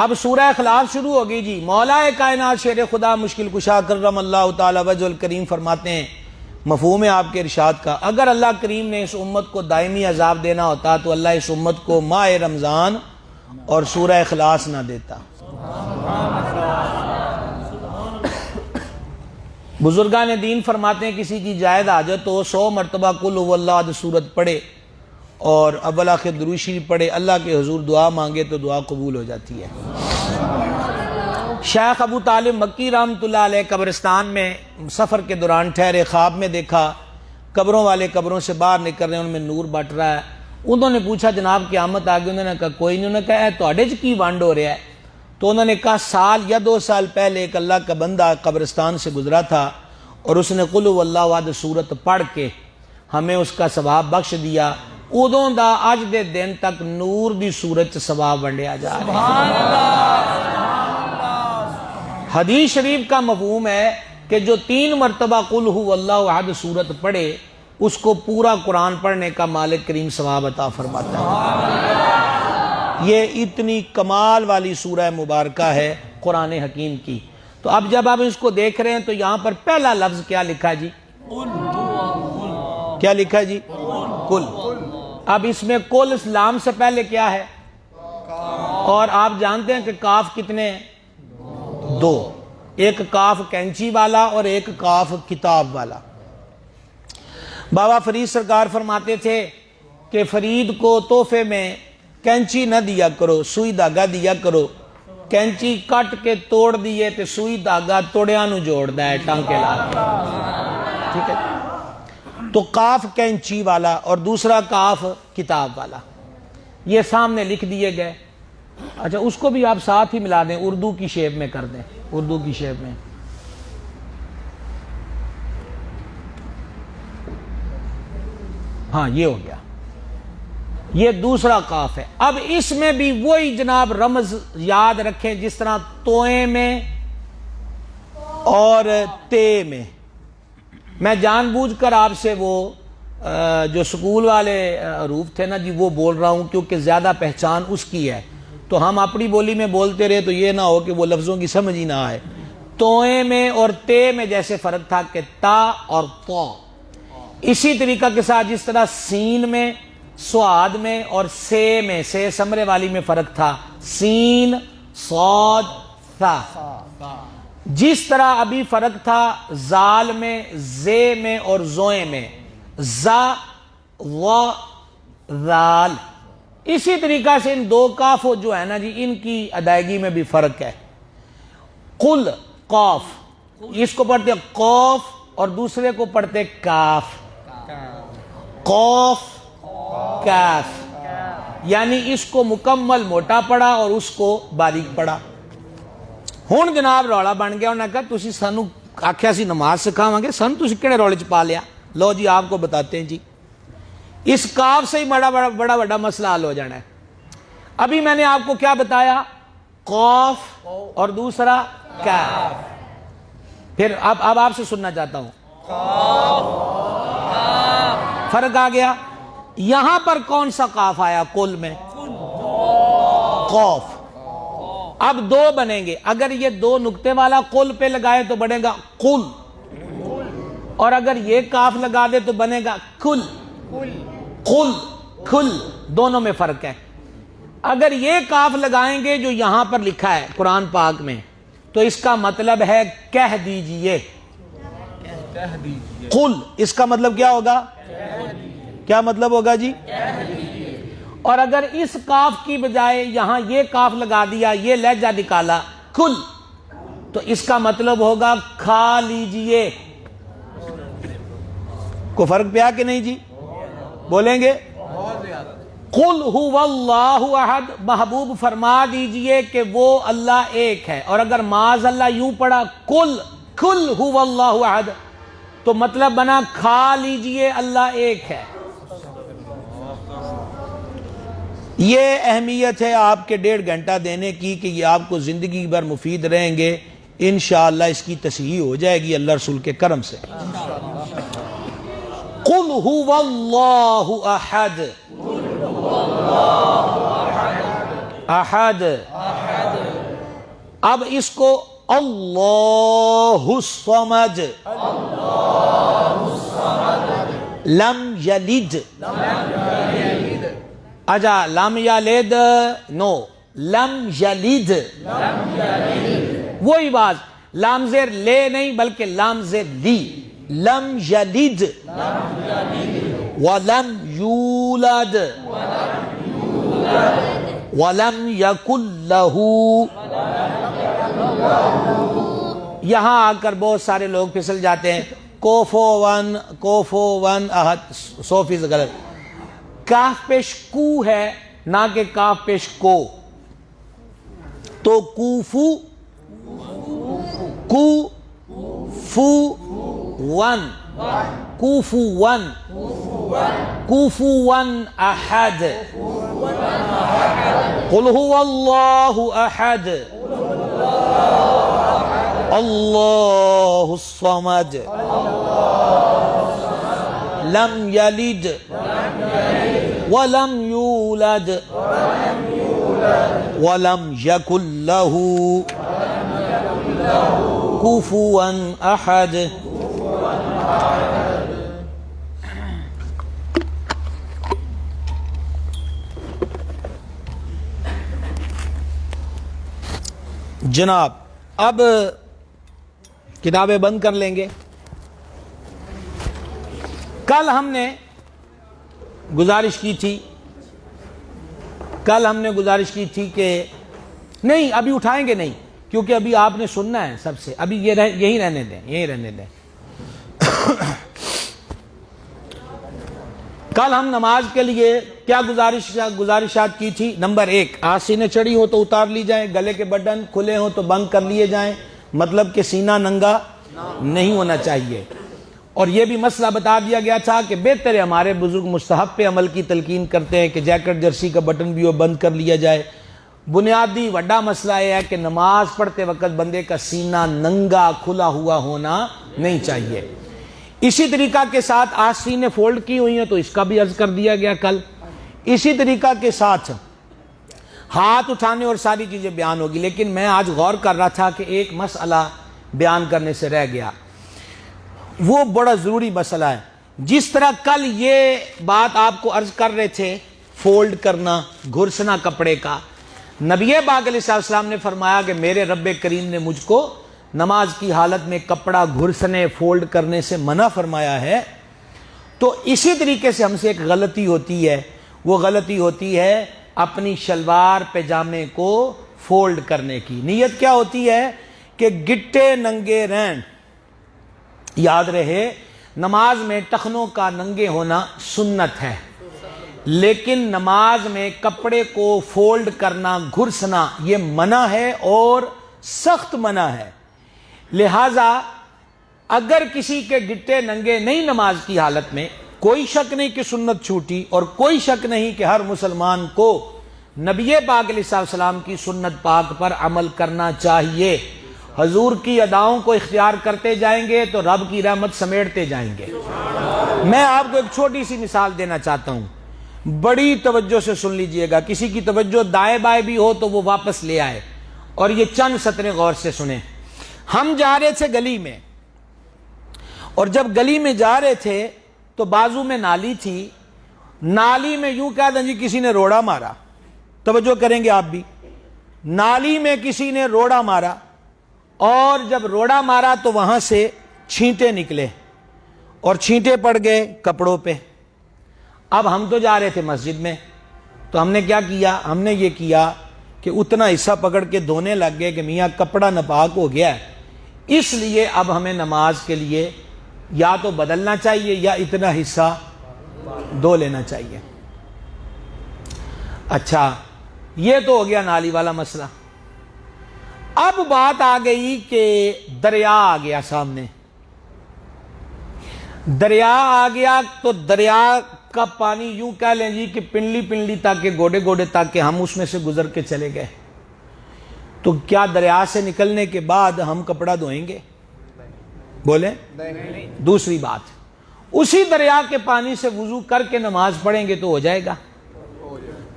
اب سورہ اخلاص شروع ہوگی جی۔ مولا کائنات شیر خدا مشکل کشا کرم اللہ تعالی وجہ الکریم فرماتے ہیں، مفہوم ہے آپ کے ارشاد کا، اگر اللہ کریم نے اس امت کو دائمی عذاب دینا ہوتا تو اللہ اس امت کو ماہ رمضان اور سورہ اخلاص نہ دیتا۔ بزرگان دین فرماتے ہیں کسی کی جائز حاجت تو 100 مرتبہ قل هو اللہ احد سورت پڑھے اور اول آخر درود شریف پڑھے، اللہ کے حضور دعا مانگے تو دعا قبول ہو جاتی ہے۔ شیخ ابو طالب مکی رحمۃ اللہ علیہ قبرستان میں سفر کے دوران ٹھہرے، خواب میں دیکھا قبروں والے قبروں سے باہر نکل رہے ہیں، ان میں نور بٹ رہا ہے۔ انہوں نے پوچھا جناب قیامت آ گئی؟ انہوں نے کہا کوئی نہیں۔ انہوں نے کہا تواڈے چ کی ونڈ ہو رہا ہے؟ تو انہوں نے کہا سال یا 2 سال پہلے ایک اللہ کا بندہ قبرستان سے گزرا تھا اور اس نے قل هو اللہ احد سورت پڑھ کے ہمیں اس کا ثواب بخش دیا، ادوں دا اج دے دن تک نور دی صورت ثواب ونڈیا جا رہا ہے۔ حدیث شریف کا مفہوم ہے کہ جو 3 مرتبہ قل هو اللہ احد سورت پڑھے اس کو پورا قرآن پڑھنے کا مالک کریم ثواب عطا فرماتا ہے۔ یہ اتنی کمال والی سورہ مبارکہ ہے قرآن حکیم کی۔ تو اب جب آپ اس کو دیکھ رہے ہیں تو یہاں پر پہلا لفظ کیا لکھا جی؟ کیا لکھا جی؟ کل۔ اب اس میں کل اسلام سے پہلے کیا ہے؟ اور آپ جانتے ہیں کہ کاف کتنے ہیں؟ 2، ایک کاف کینچی والا اور ایک کاف کتاب والا۔ بابا فرید سرکار فرماتے تھے کہ فرید کو تحفے میں کینچی نہ دیا کرو، سوئی دھاگا دیا کرو۔ کینچی کٹ کے توڑ دیے تو سوئی دھاگا توڑیاں نو جوڑ دا ہے ٹانکے لا، ٹھیک ہے؟ تو کاف کینچی والا اور دوسرا کاف کتاب والا یہ سامنے لکھ دیے گئے۔ اچھا اس کو بھی آپ ساتھ ہی ملا دیں، اردو کی شیپ میں کر دیں، اردو کی شیپ میں۔ ہاں یہ ہو گیا، یہ دوسرا کاف ہے۔ اب اس میں بھی وہی جناب رمز یاد رکھیں جس طرح توئیں میں اور تے میں۔ میں جان بوجھ کر آپ سے وہ جو سکول والے حروف تھے نا جی وہ بول رہا ہوں کیونکہ زیادہ پہچان اس کی ہے، تو ہم اپنی بولی میں بولتے رہے تو یہ نہ ہو کہ وہ لفظوں کی سمجھ ہی نہ آئے۔ توئیں میں اور تے میں جیسے فرق تھا کہ تا اور تو، اسی طریقہ کے ساتھ جس طرح سین میں، سواد میں اور سے میں، سے سمرے والی میں فرق تھا، سین صاد تھا، جس طرح ابھی فرق تھا زال میں، زے میں اور زوئے میں، زا و زال، اسی طریقہ سے ان دو کاف جو ہے نا جی، ان کی ادائیگی میں بھی فرق ہے۔ قل قاف، اس کو پڑھتے قوف اور دوسرے کو پڑھتے کاف، قوف کاف، یعنی اس کو مکمل موٹا پڑھا اور اس کو باریک پڑھا۔ ہن جناب رولا بن گیا، انہوں نے کہا تسی سانو آکھیا سی نماز سکھاواں گے، سانو تسی کیڑے رولے چ پا لیا؟ لو جی آپ کو بتاتے ہیں جی، اس کاف سے ہی بڑا مسئلہ حل ہو جانا ہے۔ ابھی میں نے آپ کو کیا بتایا؟ قوف اور دوسرا کاف، پھر اب آپ سے سننا چاہتا ہوں، فرق آ گیا۔ یہاں پر کون سا قاف آیا قل میں؟ قوف۔ اب دو بنیں گے، اگر یہ دو نقطے والا قل پہ لگائے تو بنے گا قل، اور اگر یہ کاف لگا دے تو بنے گا کل، قل کل، دونوں میں فرق ہے۔ اگر یہ کاف لگائیں گے جو یہاں پر لکھا ہے قرآن پاک میں، تو اس کا مطلب ہے کہہ دیجئے، قل، اس کا مطلب کیا ہوگا؟ کیا مطلب ہوگا جی؟ اور اگر اس کاف کی بجائے یہاں یہ کاف لگا دیا، یہ لہجہ نکالا کل، تو اس کا مطلب ہوگا کھا لیجئے۔ کو فرق پیا کہ نہیں جی؟ بولیں گے؟ قل هو اللہ احد، محبوب فرما دیجئے کہ وہ اللہ ایک ہے، اور اگر معاذ اللہ یوں پڑھا قل هو اللہ احد، تو مطلب بنا کھا لیجئے اللہ ایک ہے۔ یہ اہمیت ہے آپ کے 1.5 گھنٹہ دینے کی کہ یہ آپ کو زندگی بھر مفید رہیں گے، انشاءاللہ اس کی تصحیح ہو جائے گی اللہ رسول کے کرم سے۔ قل هو اللہ احد، احد، اب اس کو اللہ الصمد، لم یلد، اجا لم یلد نو، لم یلد، وہی بات، لام زیر لے نہیں بلکہ لام زیر لی، لم یلد ولم یولد ولم یکن لہ، یہاں آ کر بہت سارے لوگ پھسل جاتے ہیں، کوفون احد، 100% غلط، کاف پیش کو ہے نہ کہ کاف پیش کو، تو کوفو، کوفون، کوفون، کوفون احد، قل هو اللہ احد، اللہ الصمد، لم یلد ولم یولد ولم یکن لہ کفوا احد۔ جناب اب کتابیں بند کر لیں گے۔ کل ہم نے گزارش کی تھی کہ نہیں ابھی اٹھائیں گے نہیں، کیونکہ ابھی آپ نے سننا ہے سب سے، ابھی یہی رہنے دیں۔ کل ہم نماز کے لیے کیا گزارشات کی تھی؟ نمبر 1، آستینیں چڑھی ہو تو اتار لی جائیں، گلے کے بٹن کھلے ہوں تو بند کر لیے جائیں، مطلب کہ سینہ ننگا نہیں ہونا چاہیے۔ اور یہ بھی مسئلہ بتا دیا گیا تھا کہ بہتر ہے، ہمارے بزرگ مستحب پہ عمل کی تلقین کرتے ہیں کہ جیکٹ جرسی کا بٹن بھی ہو بند کر لیا جائے۔ بنیادی وڈا مسئلہ یہ ہے کہ نماز پڑھتے وقت بندے کا سینہ ننگا کھلا ہوا ہونا نہیں چاہیے۔ اسی طریقہ کے ساتھ آستینیں فولڈ کی ہوئی ہیں تو اس کا بھی عرض کر دیا گیا کل۔ اسی طریقہ کے ساتھ ہاتھ اٹھانے اور ساری چیزیں بیان ہوگی، لیکن میں آج غور کر رہا تھا کہ ایک مسئلہ بیان کرنے سے رہ گیا، وہ بڑا ضروری مسئلہ ہے۔ جس طرح کل یہ بات آپ کو عرض کر رہے تھے فولڈ کرنا، گھرسنا کپڑے کا، نبی پاک علیہ السلام نے فرمایا کہ میرے رب کریم نے مجھ کو نماز کی حالت میں کپڑا گھرسنے فولڈ کرنے سے منع فرمایا ہے۔ تو اسی طریقے سے ہم سے ایک غلطی ہوتی ہے، وہ غلطی ہوتی ہے اپنی شلوار پیجامے کو فولڈ کرنے کی۔ نیت کیا ہوتی ہے کہ گٹے ننگے رہن۔ یاد رہے نماز میں ٹخنوں کا ننگے ہونا سنت ہے، لیکن نماز میں کپڑے کو فولڈ کرنا، گھرسنا یہ منع ہے اور سخت منع ہے۔ لہذا اگر کسی کے گٹے ننگے نہیں نماز کی حالت میں، کوئی شک نہیں کہ سنت چھوٹی، اور کوئی شک نہیں کہ ہر مسلمان کو نبی پاک علیہ السلام کی سنت پاک پر عمل کرنا چاہیے۔ حضور کی اداؤں کو اختیار کرتے جائیں گے تو رب کی رحمت سمیٹتے جائیں گے۔ میں آپ کو ایک چھوٹی سی مثال دینا چاہتا ہوں، بڑی توجہ سے سن لیجئے گا، کسی کی توجہ دائیں بائیں بھی ہو تو وہ واپس لے آئے، اور یہ چند سطریں غور سے سنیں۔ ہم جا رہے تھے گلی میں، اور جب گلی میں جا رہے تھے تو بازو میں نالی تھی، نالی میں یوں کہہ دیں جی کسی نے روڑا مارا، توجہ کریں گے آپ بھی، نالی میں کسی نے روڑا مارا، اور جب روڑا مارا تو وہاں سے چھینٹے نکلے اور چھینٹے پڑ گئے کپڑوں پہ۔ اب ہم تو جا رہے تھے مسجد میں، تو ہم نے کیا کیا، ہم نے یہ کیا کہ اتنا حصہ پکڑ کے دھونے لگ گئے کہ میاں کپڑا ناپاک ہو گیا ہے، اس لیے اب ہمیں نماز کے لیے یا تو بدلنا چاہیے یا اتنا حصہ دھو لینا چاہیے۔ اچھا، یہ تو ہو گیا نالی والا مسئلہ۔ اب بات آ گئی کہ دریا آ گیا سامنے، دریا آ گیا تو دریا کا پانی یوں کہہ لیں جی کہ پنڈلی پنڈلی تک کے گوڑے گوڑے تک کے ہم اس میں سے گزر کے چلے گئے، تو کیا دریا سے نکلنے کے بعد ہم کپڑا دھوئیں گے؟ بولیں؟ دوسری بات، اسی دریا کے پانی سے وضو کر کے نماز پڑھیں گے تو ہو جائے گا؟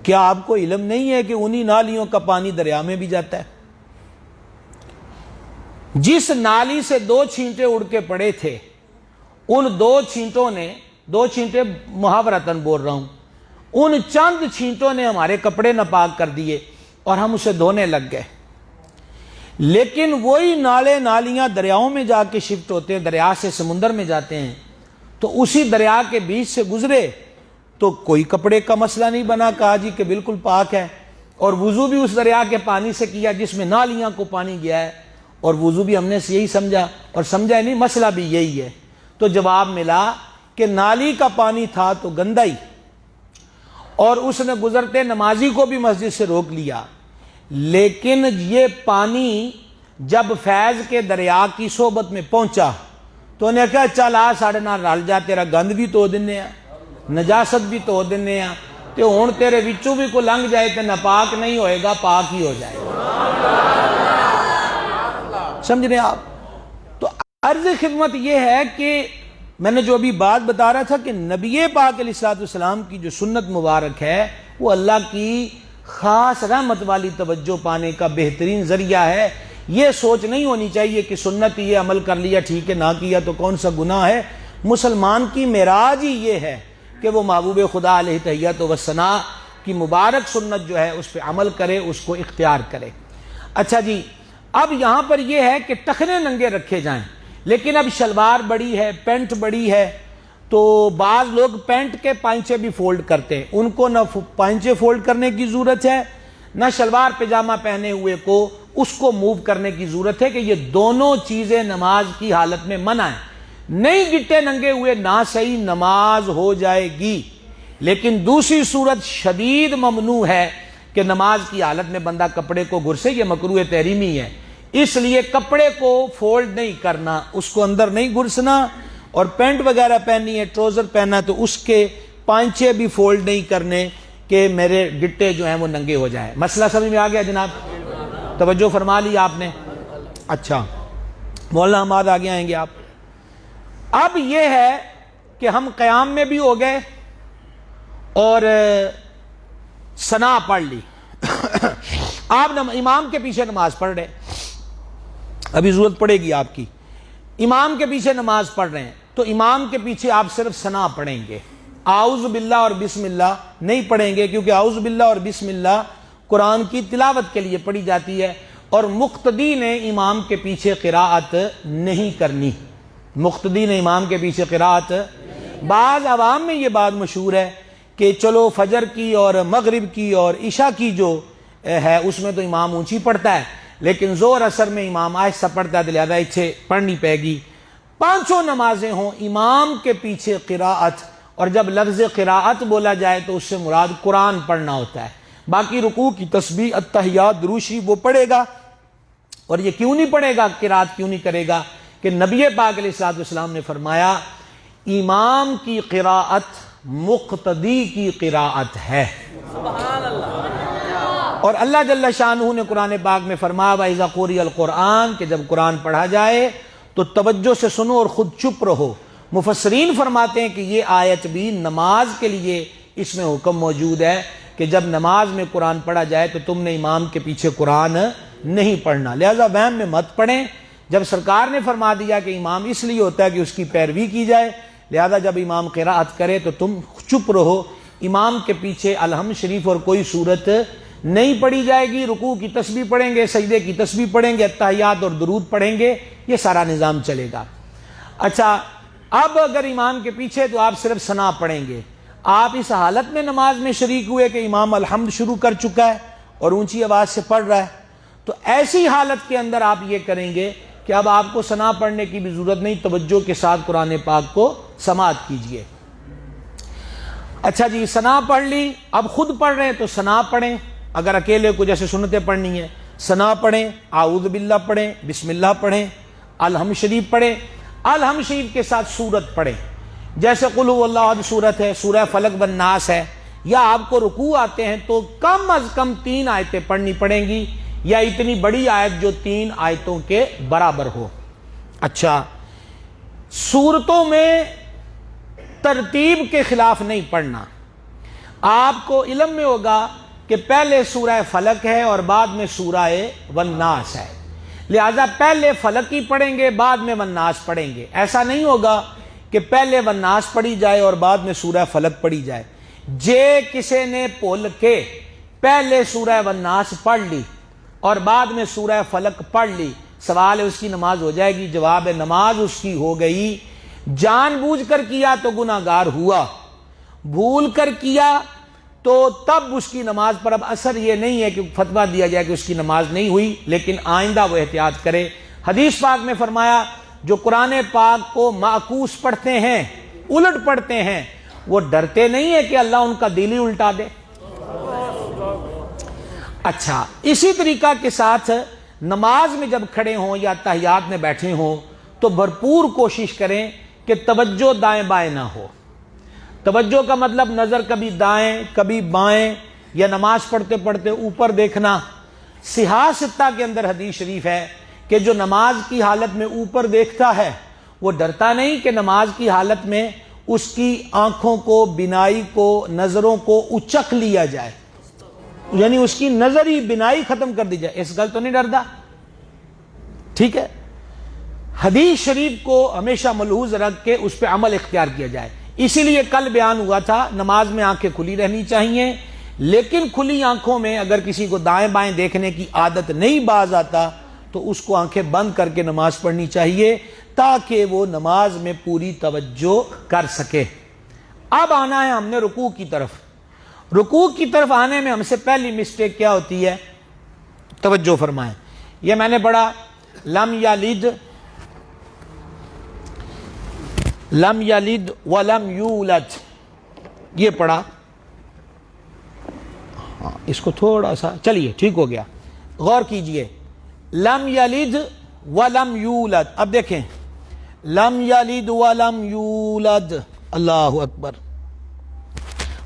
کیا آپ کو علم نہیں ہے کہ انہی نالیوں کا پانی دریا میں بھی جاتا ہے؟ جس نالی سے 2 چھینٹے اڑ کے پڑے تھے، ان 2 چھینٹوں نے، 2 چھینٹے محاورتاً بول رہا ہوں، ان چند چھینٹوں نے ہمارے کپڑے ناپاک کر دیے اور ہم اسے دھونے لگ گئے۔ لیکن وہی نالے نالیاں دریاؤں میں جا کے شفٹ ہوتے ہیں، دریا سے سمندر میں جاتے ہیں، تو اسی دریا کے بیچ سے گزرے تو کوئی کپڑے کا مسئلہ نہیں بنا، کہا جی کہ بالکل پاک ہے، اور وضو بھی اس دریا کے پانی سے کیا جس میں نالیاں کو پانی گیا ہے، اور وضو بھی ہم نے یہی سمجھا، اور سمجھا نہیں مسئلہ بھی یہی ہے۔ تو جواب ملا کہ نالی کا پانی تھا تو گندا ہی، اور اس نے گزرتے نمازی کو بھی مسجد سے روک لیا، لیکن یہ پانی جب فیض کے دریا کی صحبت میں پہنچا تو انہیں کہا چل آ ساڑھے نال رل جا، تیرا گند بھی تو دینے ہیں، نجاست بھی تو دینے ہیں، تو ہون تیرے وچوں بھی کو لنگ جائے تو ناپاک نہیں ہوئے گا، پاک ہی ہو جائے گا۔ سمجھ رہے ہیں آپ؟ تو عرض خدمت یہ ہے کہ میں نے جو ابھی بات بتا رہا تھا کہ نبی پاک علیہ السلام کی جو سنت مبارک ہے وہ اللہ کی خاص رحمت والی توجہ پانے کا بہترین ذریعہ ہے۔ یہ سوچ نہیں ہونی چاہیے کہ سنت یہ عمل کر لیا ٹھیک ہے، نہ کیا تو کون سا گناہ ہے۔ مسلمان کی معراج ہی یہ ہے کہ وہ محبوب خدا علیہ تحیت و ثنا کی مبارک سنت جو ہے اس پہ عمل کرے، اس کو اختیار کرے۔ اچھا جی، اب یہاں پر یہ ہے کہ ٹخنے ننگے رکھے جائیں، لیکن اب شلوار بڑی ہے، پینٹ بڑی ہے، تو بعض لوگ پینٹ کے پائنچے بھی فولڈ کرتے ہیں، ان کو نہ پائنچے فولڈ کرنے کی ضرورت ہے، نہ شلوار پجامہ پہنے ہوئے کو اس کو موو کرنے کی ضرورت ہے، کہ یہ دونوں چیزیں نماز کی حالت میں منع ہیں۔ نہیں گٹے ننگے ہوئے نہ صحیح نماز ہو جائے گی، لیکن دوسری صورت شدید ممنوع ہے کہ نماز کی حالت میں بندہ کپڑے کو گھرسے، یہ مکروہ تحریمی ہے۔ اس لیے کپڑے کو فولڈ نہیں کرنا، اس کو اندر نہیں گھرسنا، اور پینٹ وغیرہ پہنی ہے، ٹروزر پہنا تو اس کے پائنچے بھی فولڈ نہیں کرنے کہ میرے گٹے جو ہیں وہ ننگے ہو جائیں۔ مسئلہ سمجھ میں آ گیا جناب؟ توجہ فرما لی آپ نے؟ اچھا، مولانا حماد آگے آئیں گے آپ۔ اب یہ ہے کہ ہم قیام میں بھی ہو گئے اور ثنا پڑھ لی، آپ امام کے پیچھے نماز پڑھ رہے ہیں، ابھی ضرورت پڑے گی آپ کی، امام کے پیچھے نماز پڑھ رہے ہیں، تو امام کے پیچھے آپ صرف ثنا پڑھیں گے، اعوذ باللہ اور بسم اللہ نہیں پڑھیں گے، کیونکہ اعوذ باللہ اور بسم اللہ قرآن کی تلاوت کے لیے پڑھی جاتی ہے، اور مقتدی نے امام کے پیچھے قراءت نہیں کرنی، مقتدی نے امام کے پیچھے قراءت۔ بعض عوام میں یہ بات مشہور ہے کہ چلو فجر کی اور مغرب کی اور عشاء کی جو ہے اس میں تو امام اونچی پڑھتا ہے، لیکن ظہر اثر میں امام آہستہ پڑھتا ہے، تو لہذا اسے پڑھنی پڑے گی۔ پانچوں نمازیں ہوں امام کے پیچھے قراءت، اور جب لفظ قراءت بولا جائے تو اس سے مراد قرآن پڑھنا ہوتا ہے، باقی رکوع کی تسبیح، التحیات، درود شریف وہ پڑھے گا۔ اور یہ کیوں نہیں پڑھے گا، قراءت کیوں نہیں کرے گا؟ کہ نبی پاک علیہ الصلوۃ والسلام نے فرمایا امام کی قراءت مقتدی کی قراءت ہے، اور اللہ جل شانہ نے قرآن پاک میں فرمایا وَإِذَا قُرِئَ الْقُرْآنُ کہ جب قرآن پڑھا جائے تو توجہ سے سنو اور خود چپ رہو۔ مفسرین فرماتے ہیں کہ یہ آیت بھی نماز کے لیے اس میں حکم موجود ہے کہ جب نماز میں قرآن پڑھا جائے تو تم نے امام کے پیچھے قرآن نہیں پڑھنا، لہذا وہم میں مت پڑھیں۔ جب سرکار نے فرما دیا کہ امام اس لیے ہوتا ہے کہ اس کی پیروی کی جائے، لہذا جب امام قراءت کرے تو تم چپ رہو، امام کے پیچھے الحمد شریف اور کوئی صورت نہیں پڑھی جائے گی، رکوع کی تسبیح پڑھیں گے، سجدے کی تسبیح پڑھیں گے، التحیات اور درود پڑھیں گے، یہ سارا نظام چلے گا۔ اچھا، اب اگر امام کے پیچھے تو آپ صرف ثنا پڑھیں گے، آپ اس حالت میں نماز میں شریک ہوئے کہ امام الحمد شروع کر چکا ہے اور اونچی آواز سے پڑھ رہا ہے، تو ایسی حالت کے اندر آپ یہ کریں گے کہ اب آپ کو ثنا پڑھنے کی بھی ضرورت نہیں، توجہ کے ساتھ قرآن پاک کو سماعت کیجئے۔ اچھا جی، ثنا پڑھ لی، اب خود پڑھ رہے ہیں تو ثنا پڑھیں، اگر اکیلے کو جیسے سنتیں پڑھنی ہیں ثنا پڑھیں، اعوذ باللہ پڑھیں، بسم اللہ پڑھیں، الحمد شریف پڑھیں، الحمد شریف کے ساتھ سورت پڑھیں، جیسے قل هو اللہ احد سورت ہے، سورہ فلق والناس ہے، یا آپ کو رکوع آتے ہیں تو کم از کم 3 آیتیں پڑھنی پڑیں گی، یا اتنی بڑی آیت جو 3 آیتوں کے برابر ہو۔ اچھا، سورتوں میں ترتیب کے خلاف نہیں پڑھنا، آپ کو علم میں ہوگا کہ پہلے سورہ فلق ہے اور بعد میں سورہ والناس ہے، لہذا پہلے فلق ہی پڑھیں گے بعد میں والناس پڑھیں گے، ایسا نہیں ہوگا کہ پہلے والناس پڑھی جائے اور بعد میں سورہ فلق پڑھی جائے۔ جے کسی نے بھول کے پہلے سورہ والناس پڑھ لی اور بعد میں سورہ فلق پڑھ لی، سوال ہے اس کی نماز ہو جائے گی؟ جواب ہے نماز اس کی ہو گئی، جان بوجھ کر کیا تو گناہ گار ہوا، بھول کر کیا تو تب اس کی نماز پر اب اثر یہ نہیں ہے کہ فتویٰ دیا جائے کہ اس کی نماز نہیں ہوئی، لیکن آئندہ وہ احتیاط کرے۔ حدیث پاک میں فرمایا جو قرآن پاک کو معکوس پڑھتے ہیں، الٹ پڑھتے ہیں، وہ ڈرتے نہیں ہیں کہ اللہ ان کا دل ہی الٹا دے۔ اچھا، اسی طریقہ کے ساتھ نماز میں جب کھڑے ہوں یا تحیات میں بیٹھے ہوں تو بھرپور کوشش کریں کہ توجہ دائیں بائیں نہ ہو۔ توجہ کا مطلب نظر کبھی دائیں کبھی بائیں، یا نماز پڑھتے پڑھتے اوپر دیکھنا۔ صحاح ستہ کے اندر حدیث شریف ہے کہ جو نماز کی حالت میں اوپر دیکھتا ہے وہ ڈرتا نہیں کہ نماز کی حالت میں اس کی آنکھوں کو، بینائی کو، نظروں کو اچک لیا جائے، یعنی اس کی نظری بینائی ختم کر دی جائے، اس گل تو نہیں ڈرتا، ٹھیک ہے۔ حدیث شریف کو ہمیشہ ملحوظ رکھ کے اس پہ عمل اختیار کیا جائے۔ اسی لیے کل بیان ہوا تھا نماز میں آنکھیں کھلی رہنی چاہیے، لیکن کھلی آنکھوں میں اگر کسی کو دائیں بائیں دیکھنے کی عادت نہیں باز آتا تو اس کو آنکھیں بند کر کے نماز پڑھنی چاہیے تاکہ وہ نماز میں پوری توجہ کر سکے۔ اب آنا ہے ہم نے رکوع کی طرف۔ رکوع کی طرف آنے میں ہم سے پہلی مسٹیک کیا ہوتی ہے؟ توجہ فرمائیں، یہ میں نے پڑھا لم یلد ولم یولد، یہ پڑھا، اس کو تھوڑا سا چلیے ٹھیک ہو گیا، غور کیجئے، لم یلد ولم یولد۔ اب دیکھیں، لم یلد ولم یولد، اللہ اکبر،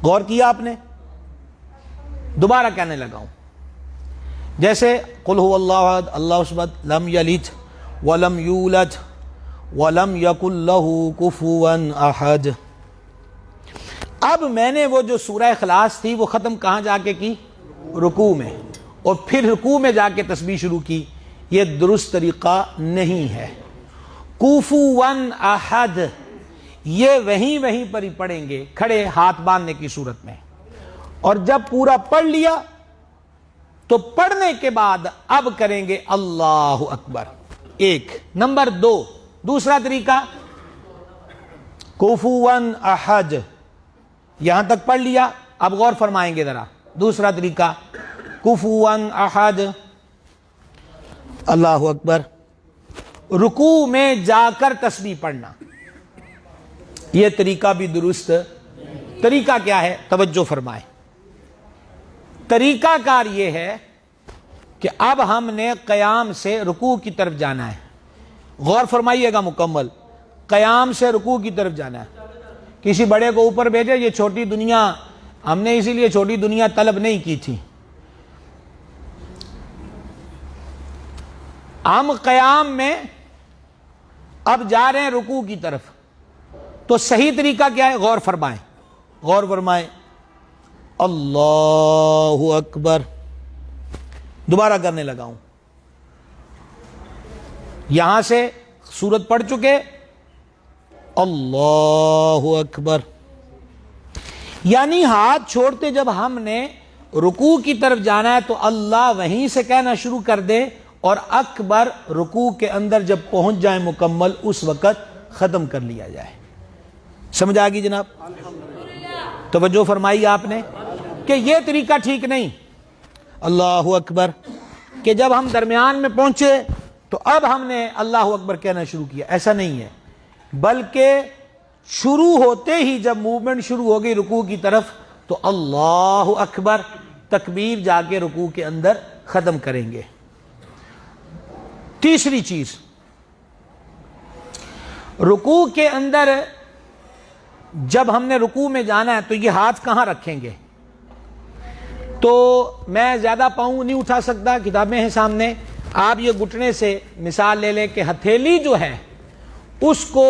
غور کیا آپ نے؟ دوبارہ کہنے لگا ہوں، جیسے قل هو اللہ احد اللہ الصمد لم یلد ولم یولد ولم یکن لہ کفوا احد۔ اب میں نے وہ جو سورہ اخلاص تھی وہ ختم کہاں جا کے کی؟ رکوع میں، اور پھر رکوع میں جا کے تسبیح شروع کی، یہ درست طریقہ نہیں ہے۔ کفوا احد یہ وہیں پر ہی پڑھیں گے کھڑے ہاتھ باندھنے کی صورت میں، اور جب پورا پڑھ لیا تو پڑھنے کے بعد اب کریں گے اللہ اکبر. ایک نمبر دو، دوسرا طریقہ کفواً احد، یہاں تک پڑھ لیا، اب غور فرمائیں گے ذرا. دوسرا طریقہ کفواً احد، اللہ اکبر. رکوع میں جا کر تسبیح پڑھنا، یہ طریقہ بھی درست. طریقہ کیا ہے؟ توجہ فرمائیں. طریقہ کار یہ ہے کہ اب ہم نے قیام سے رکوع کی طرف جانا ہے. غور فرمائیے گا مکمل. قیام سے رکوع کی طرف جانا ہے. کسی بڑے کو اوپر بھیجے، یہ چھوٹی دنیا، ہم نے اسی لیے چھوٹی دنیا طلب نہیں کی تھی. ہم قیام میں اب جا رہے ہیں رکوع کی طرف، تو صحیح طریقہ کیا ہے؟ غور فرمائیں، غور فرمائیں. اللہ اکبر. دوبارہ کرنے لگا ہوں. یہاں سے سورت پڑھ چکے، اللہ اکبر. یعنی ہاتھ چھوڑتے جب ہم نے رکوع کی طرف جانا ہے تو اللہ وہیں سے کہنا شروع کر دے، اور اکبر رکوع کے اندر جب پہنچ جائے مکمل اس وقت ختم کر لیا جائے. سمجھ آ گئی جناب؟ توجہ فرمائی آپ نے کہ یہ طریقہ ٹھیک نہیں. اللہ اکبر کہ جب ہم درمیان میں پہنچے تو اب ہم نے اللہ اکبر کہنا شروع کیا، ایسا نہیں ہے. بلکہ شروع ہوتے ہی جب موومنٹ شروع ہو گئی رکوع کی طرف تو اللہ اکبر تکبیر جا کے رکوع کے اندر ختم کریں گے. تیسری چیز، رکوع کے اندر جب ہم نے رکوع میں جانا ہے تو یہ ہاتھ کہاں رکھیں گے؟ تو میں زیادہ پاؤں نہیں اٹھا سکتا، کتابیں ہیں سامنے. آپ یہ گھٹنے سے مثال لے لیں کہ ہتھیلی جو ہے اس کو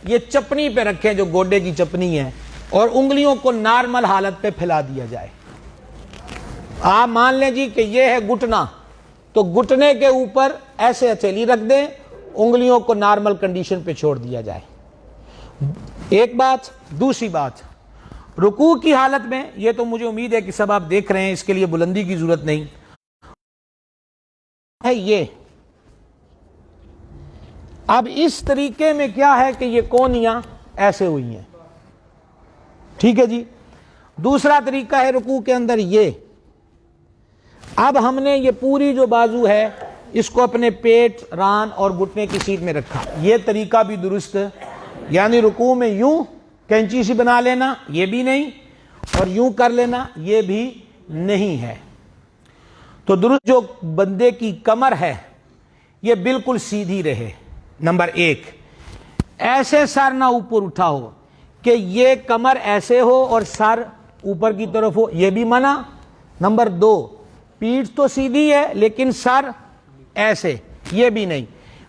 یہ چپنی پہ رکھیں جو گوڈے کی چپنی ہے، اور انگلیوں کو نارمل حالت پہ پھیلا دیا جائے. آپ مان لیں جی کہ یہ ہے گھٹنا، تو گھٹنے کے اوپر ایسے ہتھیلی رکھ دیں، انگلیوں کو نارمل کنڈیشن پہ چھوڑ دیا جائے. ایک بات. دوسری بات، رکوع کی حالت میں، یہ تو مجھے امید ہے کہ سب آپ دیکھ رہے ہیں، اس کے لیے بلندی کی ضرورت نہیں ہے. یہ اب اس طریقے میں کیا ہے کہ یہ کونیاں ایسے ہوئی ہیں، ٹھیک ہے جی. دوسرا طریقہ ہے رکوع کے اندر یہ، اب ہم نے یہ پوری جو بازو ہے اس کو اپنے پیٹ، ران اور گھٹنے کی سیٹ میں رکھا. یہ طریقہ بھی درست، یعنی رکوع میں یوں کینچی سی بنا لینا یہ بھی نہیں، اور یوں کر لینا یہ بھی نہیں ہے. تو درست جو بندے کی کمر ہے یہ بالکل سیدھی رہے. نمبر ایک، ایسے سر نہ اوپر اٹھا ہو کہ یہ کمر ایسے ہو اور سر اوپر کی طرف ہو، یہ بھی منع. نمبر دو، پیٹھ تو سیدھی ہے لیکن سر ایسے، یہ بھی نہیں.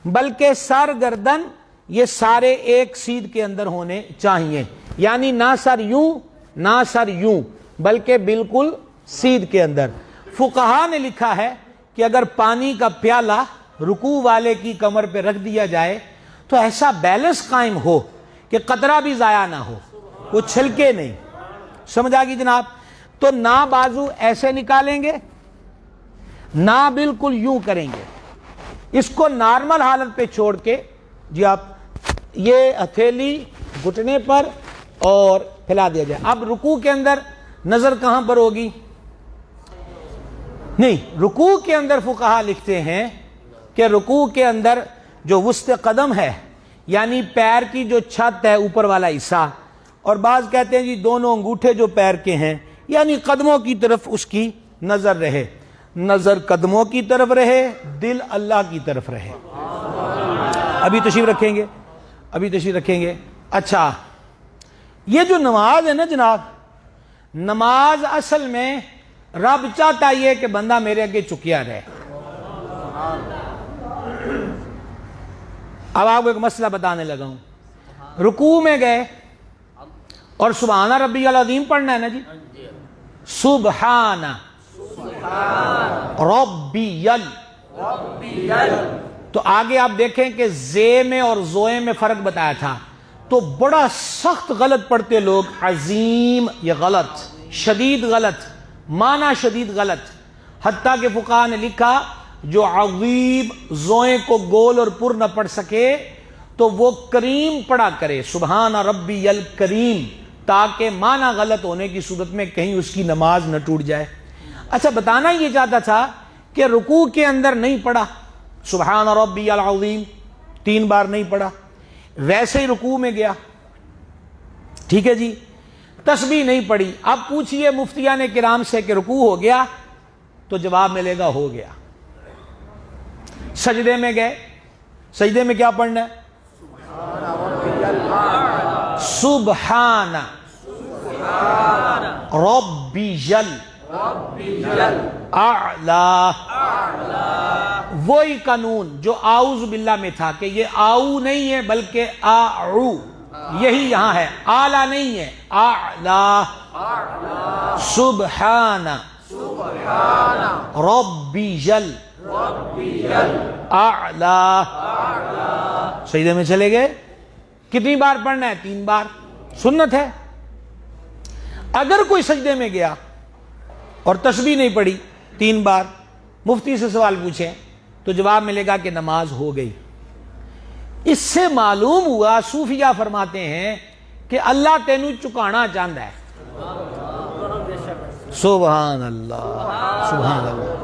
بلکہ سر گردن یہ سارے ایک سیدھ کے اندر ہونے چاہیے، یعنی نہ سر یوں نہ سر یوں، بلکہ بالکل سیدھ کے اندر. فقہا نے لکھا ہے کہ اگر پانی کا پیالہ رکوع والے کی کمر پہ رکھ دیا جائے تو ایسا بیلنس قائم ہو کہ قطرہ بھی ضائع نہ ہو، وہ چھلکے نہیں. سمجھ آ گئی جناب؟ تو نہ بازو ایسے نکالیں گے نہ بالکل یوں کریں گے، اس کو نارمل حالت پہ چھوڑ کے جی آپ یہ ہتھیلی گھٹنے پر اور پھیلا دیا جائے. اب رکوع کے اندر نظر کہاں پر ہوگی؟ نہیں، رکوع کے اندر فقہا لکھتے ہیں کہ رکوع کے اندر جو وسط قدم ہے، یعنی پیر کی جو چھت ہے اوپر والا حصہ، اور بعض کہتے ہیں جی دونوں انگوٹھے جو پیر کے ہیں، یعنی قدموں کی طرف اس کی نظر رہے. نظر قدموں کی طرف رہے، دل اللہ کی طرف رہے. ابھی تشریف رکھیں گے، ابھی تشریف رکھیں گے. اچھا، یہ جو نماز ہے نا جناب، نماز اصل میں رب چاہتا یہ کہ بندہ میرے آگے چکیا رہے. اب آپ کو ایک مسئلہ بتانے لگا ہوں. رکوع میں گئے اور سبحان ربی العظیم پڑھنا ہے نا جی، سبحان ربی تو آگے آپ دیکھیں کہ زے میں اور زوئے میں فرق بتایا تھا. تو بڑا سخت غلط پڑھتے لوگ، عظیم یہ غلط، شدید غلط، معنی شدید غلط، حتیٰ کہ فقہاء نے لکھا جو عظیم زوئیں کو گول اور پر نہ پڑھ سکے تو وہ کریم پڑھا کرے، سبحان ربی الکریم، تاکہ معنی غلط ہونے کی صورت میں کہیں اس کی نماز نہ ٹوٹ جائے۔ اچھا بتانا یہ چاہتا تھا کہ رکوع کے اندر نہیں پڑھا سبحان ربی العظیم، 3 بار نہیں پڑھا، ویسے ہی رکوع میں گیا، ٹھیک ہے جی، تسبیح نہیں پڑھی۔ اب پوچھئے مفتیان کرام سے کہ رکوع ہو گیا؟ تو جواب ملے گا ہو گیا۔ سجدے میں گئے، سجدے میں کیا پڑھنا ہے؟ سبحان ربی اعلی، وہی قانون جو اعوذ باللہ میں تھا کہ یہ آؤ نہیں ہے بلکہ آعو، یہی یہاں ہے، اعلی نہیں ہے، اعلی، سبحان ربی اعلی، سجدے میں چلے گئے۔ کتنی بار پڑھنا ہے؟ 3 بار، سنت ہے۔ اگر کوئی سجدے میں گیا اور تسبیح نہیں پڑھی 3 بار، مفتی سے سوال پوچھیں تو جواب ملے گا کہ نماز ہو گئی۔ اس سے معلوم ہوا، صوفیہ فرماتے ہیں کہ اللہ تینوں چکانا چاہتا ہے۔ سبحان اللہ، سبحان اللہ۔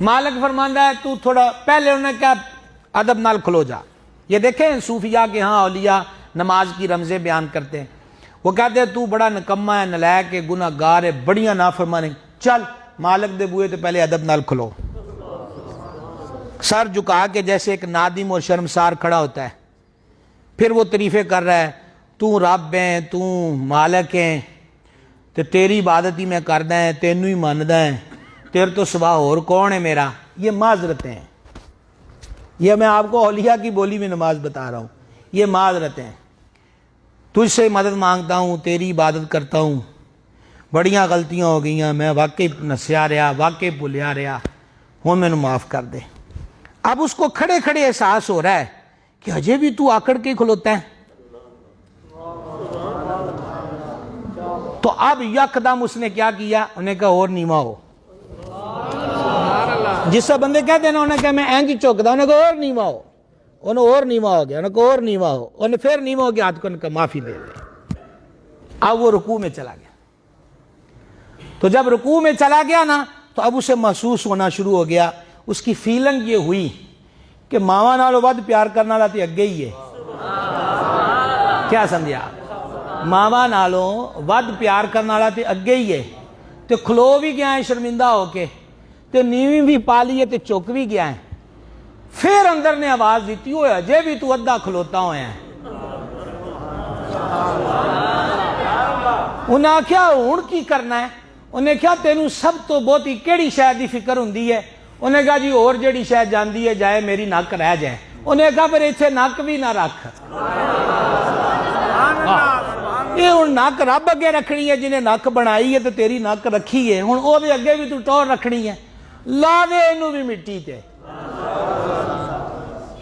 مالک فرماندا ہے تو تھوڑا پہلے انہوں نے کیا ادب نال کھلو جا۔ یہ دیکھیں صوفیہ کے ہاں اولیاء نماز کی رمزیں بیان کرتے ہیں، وہ کہتے ہیں تو بڑا نکمہ ہے، نلائق ہے، گناہ گار ہے، بڑیاں نافرمانی، چل مالک دے بوئے تو پہلے ادب نال کھلو۔ سر جھکا کے جیسے ایک نادم اور شرمسار کھڑا ہوتا ہے، پھر وہ تعریفیں کر رہا ہے، تو رب ہے، تو مالک ہے، تے تیری عبادت ہی میں کردا ہے، تینوں ہی ماندا ہے، تیرے تو سوا اور کون ہے میرا۔ یہ معذرتیں ہیں، یہ میں آپ کو اولیاء کی بولی میں نماز بتا رہا ہوں، یہ معذرتیں ہیں۔ تجھ سے مدد مانگتا ہوں، تیری عبادت کرتا ہوں، بڑیاں غلطیاں ہو گئیاں، میں واقعی نسیا رہا، واقعی بھولیا رہا، ہوں میں نے معاف کر دے۔ اب اس کو کھڑے کھڑے احساس ہو رہا ہے کہ اجے بھی تو آکڑ کے کھلوتا ہے، تو اب یکدم اس نے کیا کیا، انہوں نے کہا اور نیما ہو۔ جس سے بندے کہتے ہیں نا، انہوں نے کہا میں اینج چوکتا، انہوں نے کہا اور نیما ہو، انہوں اور نیما ہو گیا، انہوں نے کہا اور نیما ہو، انہوں نے پھر نیما ہو گیا، ہاتھ کو ان کا معافی دے دے۔ اب وہ رکوع میں چلا گیا، تو جب رکوع میں چلا گیا نا تو اب اسے محسوس ہونا شروع ہو گیا، اس کی فیلنگ یہ ہوئی کہ ماما نالو ود پیار کرنا والا تے اگے ہی ہے۔ کیا سمجھا؟ ماما نالوں ود پیار کرنا والا تے اگے ہی ہے، تے کھلو بھی گیا ہے شرمندہ ہو کے، تے نیویں بھی پا لی ہے، تے چک بھی گیا ہے۔ پھر اندر نے آواز دیتی ہوئے اجے بھی تو ادھا کھلوتا ہوئے ہیں۔ انہاں کیا ہون کی کرنا ہے؟ انہیں کیا تینوں سب تو بہتی کیڑی شاید دی فکر ہوندی ہے؟ انہیں کہا جی اور جیڑی شاید جاندی ہے جائے میری نک رہ جائے۔ انہیں کہا پھر ایتھے نک بھی نہ رکھ، یہ ہن نک رب اگے رکھنی ہے، جنہیں نک بنائی ہے تو تیری نک رکھی ہے، ہن او دے اگے بھی تو ٹور رکھنی ہے، لا دے اینوں بھی مٹی تے۔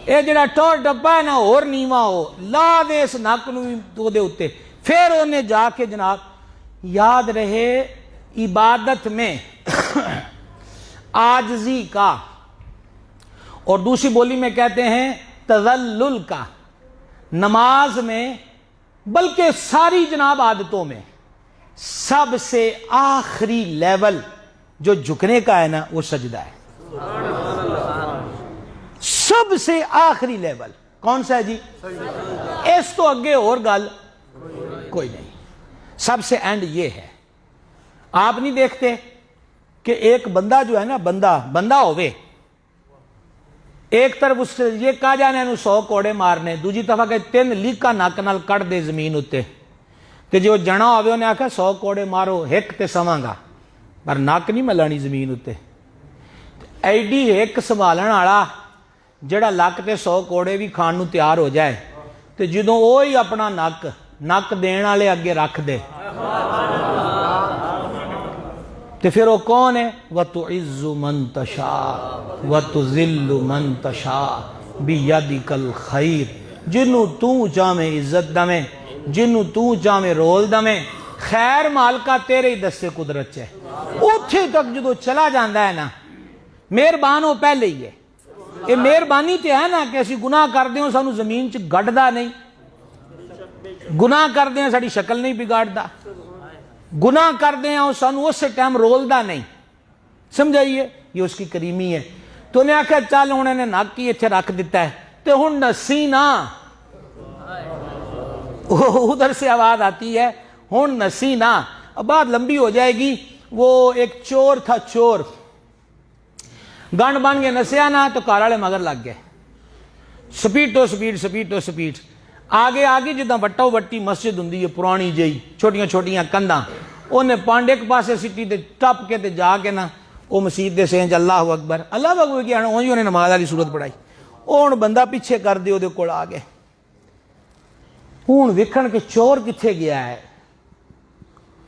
اے جڑا ٹور ڈبا ہے نا اور نیواں ہو، لا دے اس نک نو بھی تو دے اتے۔ پھر انہیں جا کے جناب یاد رہے عبادت میں عاجزی کا، اور دوسری بولی میں کہتے ہیں تذلل کا، نماز میں بلکہ ساری جناب عادتوں میں سب سے آخری لیول جو جھکنے کا ہے نا وہ سجدہ ہے۔ سب سے آخری لیول کون سا ہے جی؟ اس تو اگے اور گل کوئی نہیں، سب سے اینڈ یہ ہے۔ آپ نہیں دیکھتے کہ ایک بندہ جو ہے نا، بندہ ہوئے، ایک طرف اس سے یہ کہا جانے انہوں 100 کوڑے مارنے، دوجی طرف کہ 3 لیکا نک نال کٹ دے زمین اتے، تے جو جنا ہوئے انہیں آکھا 100 کوڑے مارو ایک تے سواں گا، پر نک نہیں ملانی زمین اتے۔ ایڈی ایک سنبھالن والا جڑا لک تے 100 کوڑے بھی کھان نو تیار ہو جائے، تے جدوں وہی اپنا نک دین والے اگے رکھ دے، تے پھر وہ کون ہے؟ وَتُعِزُّ مَن تَشَاءُ وَتُذِلُّ مَن تَشَاءُ بِيَدِكَ الْخَيْرُ جنوں تو چاہے عزت دمیں، جنوں تو چاہے رول دمیں، خیر مالکا تیرے ہی دستے قدرت ہے۔ اتھے تک جدو چلا جاندہ ہے نا، مہربان ہو پہلے ہی ہے۔ یہ مہربانی تے ہے نا کہ اسی گناہ کر دیں سانو زمین چ گڑدا نہیں، گناہ کر دیں ساڑی شکل نہیں بگاڑدا، گناہ کر دیں سانو اس سے ٹائم رولدا نہیں، سمجھائیے، یہ اس کی کریمی ہے۔ تو نے آکھا چل انہوں نے نک کی اتھے رکھ دیتا ہے تو ہن نسی نا، ادھر سے آواز آتی ہے ہن نسی نا، اب بات لمبی ہو جائے گی۔ وہ ایک چور تھا، چور گنڈ بن کے نسیا نا تو کار والے مگر لگ گئے، سپیڈ تو سپیڈ، سپیڈ تو سپیڈ، آگے آگے جدہ وٹا وٹی مسجد ہوندی ہے پرانی جئی، چھوٹیاں چھوٹیاں کنداں، انہیں پانڈ ایک پاسے سٹی تے ٹپ کے تے جا کے نا وہ مسجد دے سینج اللہ اکبر، اللہ اکبر کیا انہوں نے نماز والی صورت پڑھائی، اون بندہ پیچھے کر دے دے کول آ گئے، ہوں ویکھن کہ چور کتھے گیا ہے۔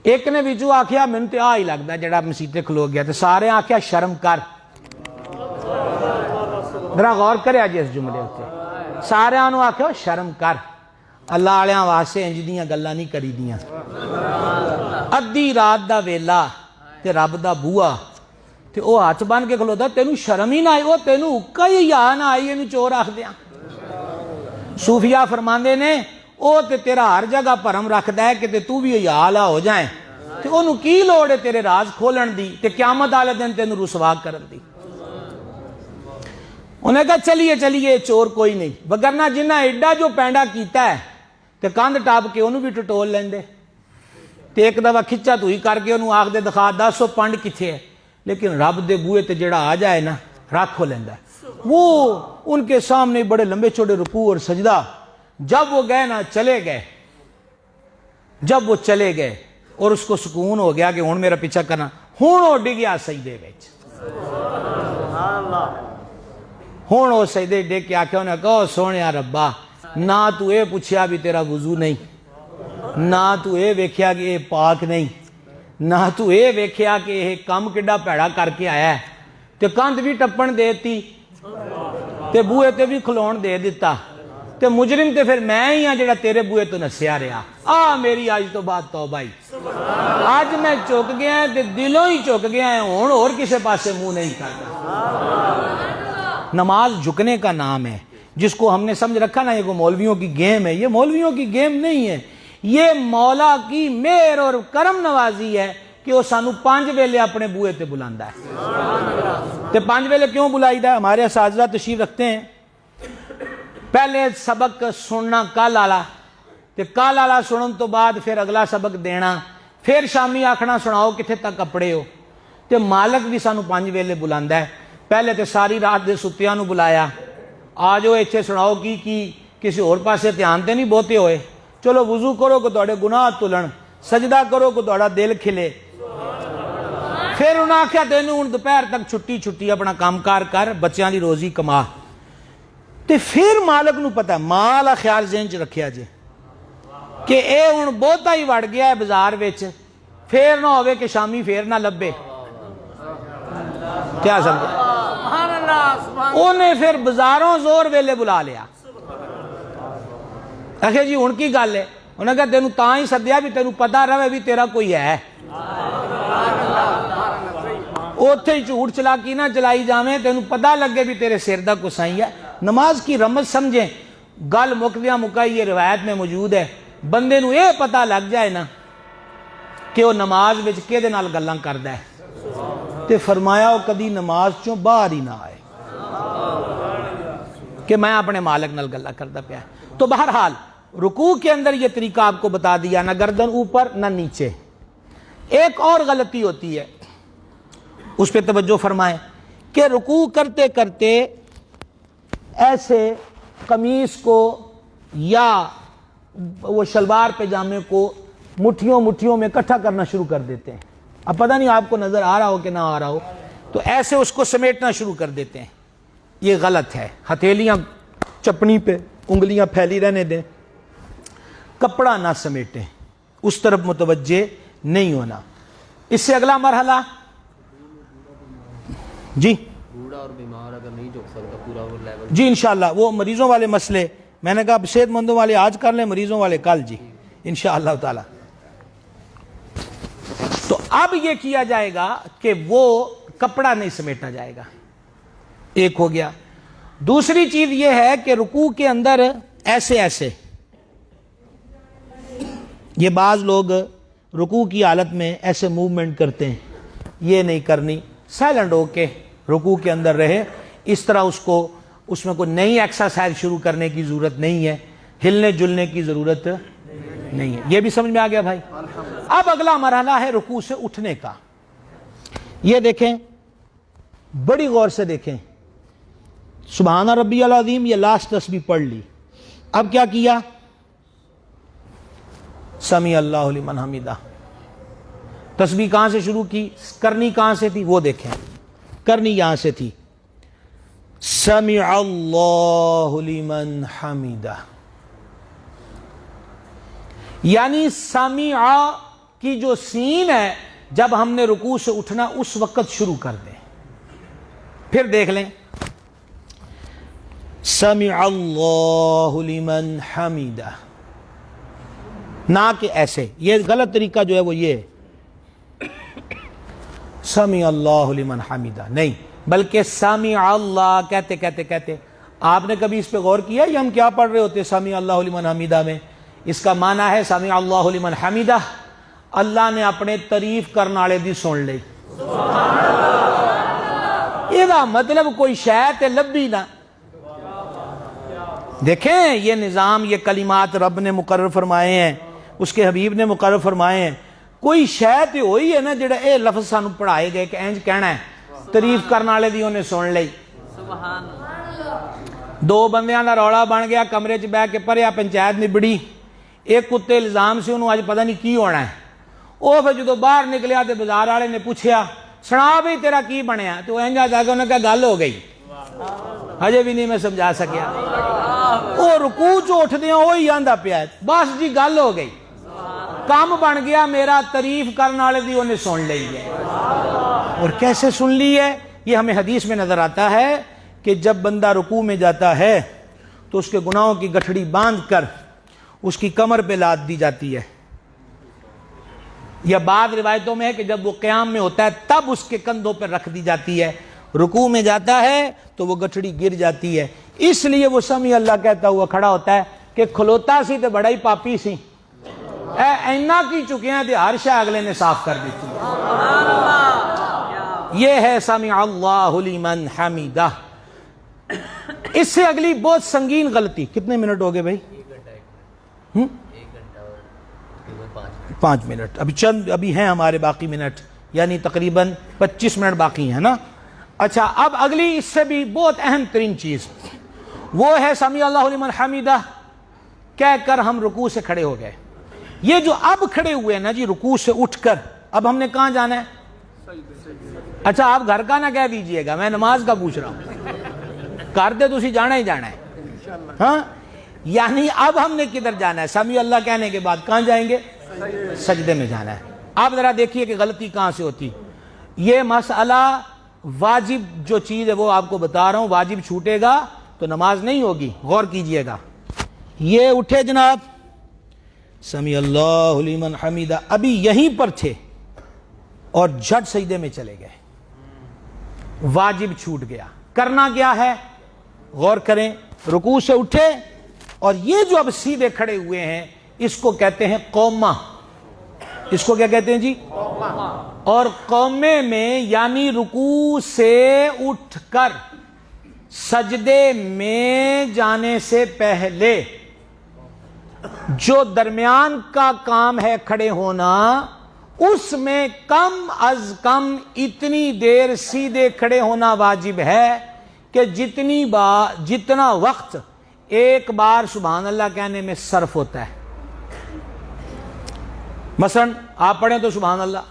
ایک نے وچوں آکھیا مینوں تے آ ہی لگدا جڑا مسجد تے کھلو گیا، تے سارے آکھیا شرم کر، ذرا غور کریا جی اس جملے ہوتے، سارے آنوں آکھیا شرم کر، اللہ آلیاں واسطے انج دیاں گلاں نہیں کری دیاں۔ ادھی رات دا ویلا تے رب دا بوہا تے او ہاتھ بن کے کھلوتا، تینوں شرم ہی نہ آئی، او تینوں اکا ہی یا نہ آئی اینوں چور آکھ دیاں۔ صوفیاء فرماندے نے او تے تیرا ہر جگہ پرم رکھدا ہے کہ تے تو بھی حالا ہو جائیں، تے انہوں کی لوڑ ہے تیرے راز کھولن دی تے قیامت والے دن تینوں رسوا کرن دی۔ انہیں کہا چلیے چلیے چور کوئی نہیں، وگرنہ جنہ ایڈا جو پینڈا کیتا ہے تے کاندھ ٹاپ کے انہوں بھی ٹٹول لیندے، تے ایک دفعہ کھچا تو ہی کر کے انہوں آکھ دے دکھا 10 پنڈ کتھے ہے، لیکن رب دے بوئے تے جڑا آ جائے نا رکھ ہو لیندہ ہے۔ وہ ان کے سامنے بڑے لمبے چوڑے رکوع اور سجدہ، جب وہ گئے نا چلے گئے، جب وہ چلے گئے اور اس کو سکون ہو گیا کہ ہون میرا پیچھا کرنا، ہون وہ ڈگیا سجدے وچ، ہون وہ سجدے ڈگ کے آکھیا انہیں کہو سونے ربا، نہ تو اے پوچھیا بھی تیرا وضو نہیں، نہ تو اے ویکھیا کہ اے پاک نہیں، نہ تو اے ویکھیا کہ اے کام کڈا پیڑا کر کے آیا ہے، تے کاندھ بھی ٹپن دیتی تے بوئے تے بھی کھلون دے دیتا، تے مجرم تے پھر میں ہی ہاں جڑا تیرے بوئے تو نسیا رہا۔ میری آج تو بات توبہ ہی، آج میں چک گیا ہے تے دلوں ہی چک گیا ہے، ہون اور کسے پاسے منہ نہیں کرتا۔ نماز جھکنے کا نام ہے، جس کو ہم نے سمجھ رکھا نا یہ کو مولویوں کی گیم ہے، یہ مولویوں کی گیم نہیں ہے، یہ مولا کی مہر اور کرم نوازی ہے کہ وہ سانو 5 ویلے اپنے بوئے تے بلاندا ہے۔ تے 5 ویلے کیوں بلائی دا ہے؟ ہمارے اساتذہ تشریف رکھتے ہیں، پہلے سبق سننا کل آلا، تے کل آلا سنن تو بعد پھر اگلا سبق دینا، پھر شامی آکھنا سناؤ کتھے تک کپڑے ہو، تے مالک بھی سانو 5 ویلے بلاندا ہے۔ پہلے تے ساری رات دے ستیاں نو بلایا، آجو ایتھے سناؤ کی کسی اور پاسے دھیان تے نہیں بہتے ہوئے، چلو وضو کرو کہ تہاڈے گناہ تلن، سجدہ کرو کہ تہاڈا دل کھلے۔ پھر انہاں آکھیا تینوں ہن دوپہر تک چھٹی اپنا کام کار کر، بچیاں دی روزی کما۔ تے پھر مالک نو پتہ، مال خیال ذہن چ رکھیا جے کہ اے ہن بہتا ہی وڑ گیا ہے بازار وچ، پھر نہ ہوئے کہ شامی پھر نہ لبے، کیا سمجھے؟ انہیں پھر بازاروں زور ویلے بلا لیا، آخر جی ہن کی گل ہے، انہیں کہا تینوں تاں ہی سدیا بھی تینوں پتہ رہے بھی تیرا کوئی ہے، اوتھے ہی جھوٹ چلاکی نہ چلائی جاویں، تینوں پتہ لگے بھی تیرے سر دا کوئی سائیں ہے۔ نماز کی رمز سمجھیں، گل مکدیاں مکائی یہ روایت میں موجود ہے، بندے نو یہ پتہ لگ جائے نا کہ وہ نماز وچ کدے نال گلاں کردا ہے، تے فرمایا وہ کدی نماز چوں باہر ہی نہ آئے کہ میں اپنے مالک نال گلاں کردا پیا۔ تو بہرحال رکوع کے اندر یہ طریقہ آپ کو بتا دیا، نہ گردن اوپر نہ نیچے۔ ایک اور غلطی ہوتی ہے، اس پہ توجہ فرمائیں کہ رکوع کرتے کرتے ایسے قمیص کو یا وہ شلوار پجامے کو مٹھیوں میں اکٹھا کرنا شروع کر دیتے ہیں۔ اب پتہ نہیں آپ کو نظر آ رہا ہو کہ نہ آ رہا ہو، تو ایسے اس کو سمیٹنا شروع کر دیتے ہیں، یہ غلط ہے۔ ہتھیلیاں چپنی پہ، انگلیاں پھیلی رہنے دیں، کپڑا نہ سمیٹیں، اس طرف متوجہ نہیں ہونا۔ اس سے اگلا مرحلہ جی بوڑھا اور بیمار اگر نہیں جھک سکتا پورا وہ لیول، جی انشاءاللہ وہ مریضوں والے مسئلے میں نے کہا صحت مندوں والے آج کر لیں، مریضوں والے کل جی انشاءاللہ تعالی۔ تو اب یہ کیا جائے گا کہ وہ کپڑا نہیں سمیٹا جائے گا، ایک ہو گیا۔ دوسری چیز یہ ہے کہ رکوع کے اندر ایسے ایسے، یہ بعض لوگ رکوع کی حالت میں ایسے موومنٹ کرتے ہیں، یہ نہیں کرنی، سائلنٹ ہو کے رکوع کے اندر رہے۔ اس طرح اس میں کوئی نئی ایکسرسائز شروع کرنے کی ضرورت نہیں ہے، ہلنے جلنے کی ضرورت نہیں ہے۔ یہ بھی سمجھ میں آ گیا بھائی؟ اب اگلا مرحلہ ہے رکوع سے اٹھنے کا۔ یہ دیکھیں، بڑی غور سے دیکھیں، سبحان ربی العظیم یہ لاسٹ تسبیح پڑھ لی، اب کیا کیا؟ سمیع اللہ لمن حمیدہ۔ تسبیح کہاں سے شروع کی؟ کرنی کہاں سے تھی وہ دیکھیں، کرنی یہاں سے تھی، سمیع اللہ لمن حمیدہ، یعنی سمیع کی جو سین ہے جب ہم نے رکوع سے اٹھنا اس وقت شروع کر دیں۔ پھر دیکھ لیں، سمیع اللہ لمن حمیدہ، نہ کہ ایسے، یہ غلط طریقہ جو ہے وہ یہ ہے، سمیع اللہ لمن حمیدہ نہیں، بلکہ سمیع اللہ کہتے کہتے کہتے۔ آپ نے کبھی اس پہ غور کیا یہ ہم کیا پڑھ رہے ہوتے سمیع اللہ لمن حمیدہ میں؟ اس کا معنی ہے سمیع اللہ لمن حمیدہ، اللہ نے اپنے تعریف کرنے والے دی سن لی، یہ مطلب کوئی شے لبھی نہ۔ دیکھیں یہ نظام، یہ کلمات رب نے مقرر فرمائے ہیں، اس کے حبیب نے مقرر فرمائے ہیں، کوئی شے ہوئی ہے نا جڑا اے لفظ سانو پڑھائے گئے کہ انج کہنا ہے، تعریف کرنے والے دی انہیں سن لی۔ دو بندیاں دا روڑا بن گیا، کمرے چ بیٹھ کے پڑھیا، پنچایت نبڑی، ایک کتے الزام سے انہوں آج پتہ نہیں کی ہونا ہے، وہ پھر جدو باہر نکلیا تے بازار والے نے پوچھیا سنا بھائی تیرا کی بنیا، تو انجا جا کے انہوں نے کہا گل ہو گئی، ہجے بھی نہیں میں سمجھا سکیا، وہ رکوع چ اٹھ دیاں وہی آندا پیا بس جی گل ہو گئی، کام بن گیا میرا، تعریف کرنے والے دی انہیں سن لی ہے۔ اور کیسے سن لی ہے؟ یہ ہمیں حدیث میں نظر آتا ہے کہ جب بندہ رکوع میں جاتا ہے تو اس کے گناہوں کی گٹھڑی باندھ کر اس کی کمر پہ لاد دی جاتی ہے، یا بعض روایتوں میں ہے کہ جب وہ قیام میں ہوتا ہے تب اس کے کندھوں پہ رکھ دی جاتی ہے، رکوع میں جاتا ہے تو وہ گٹھڑی گر جاتی ہے، اس لیے وہ سمیع اللہ کہتا ہوا کھڑا ہوتا ہے کہ کھلوتا سی تو بڑا ہی پاپی سی، اینا کی چکیاں تھے ہر شے اگلے نے صاف کر دیتی ہے۔ یہ ہے سمیع اللہ لمن حمیدہ۔ اس سے اگلی بہت سنگین غلطی، کتنے منٹ ہو گئے بھائی؟ 5 منٹ، ابھی ہیں ہمارے باقی منٹ، یعنی تقریباً 25 منٹ باقی ہیں نا۔ اچھا اب اگلی اس سے بھی بہت اہم ترین چیز وہ ہے سمیع اللہ لمن حمیدہ کہہ کر ہم رکوع سے کھڑے ہو گئے۔ یہ جو اب کھڑے ہوئے نا جی رکوع سے اٹھ کر، اب ہم نے کہاں جانا ہے؟ اچھا آپ گھر کا نہ کہہ دیجئے گا، میں نماز کا پوچھ رہا ہوں، کر دے تو اسی جانا ہی جانا ہے، ہاں یعنی اب ہم نے کدھر جانا ہے؟ سمیع اللہ کہنے کے بعد کہاں جائیں گے؟ سجدے میں جانا ہے۔ آپ ذرا دیکھیے کہ غلطی کہاں سے ہوتی۔ یہ مسئلہ واجب جو چیز ہے وہ آپ کو بتا رہا ہوں، واجب چھوٹے گا تو نماز نہیں ہوگی، غور کیجئے گا۔ یہ اٹھے جناب، سمیع اللہ لمن حمیدہ، ابھی یہیں پر تھے اور جھٹ سجدے میں چلے گئے، واجب چھوٹ گیا۔ کرنا کیا ہے؟ غور کریں، رکوع سے اٹھے اور یہ جو اب سیدھے کھڑے ہوئے ہیں اس کو کہتے ہیں قومہ۔ اس کو کیا کہتے ہیں جی؟ اور قومے میں یعنی رکوع سے اٹھ کر سجدے میں جانے سے پہلے جو درمیان کا کام ہے کھڑے ہونا، اس میں کم از کم اتنی دیر سیدھے کھڑے ہونا واجب ہے کہ جتنا وقت ایک بار سبحان اللہ کہنے میں صرف ہوتا ہے۔ مثلا آپ پڑھیں تو سبحان اللہ،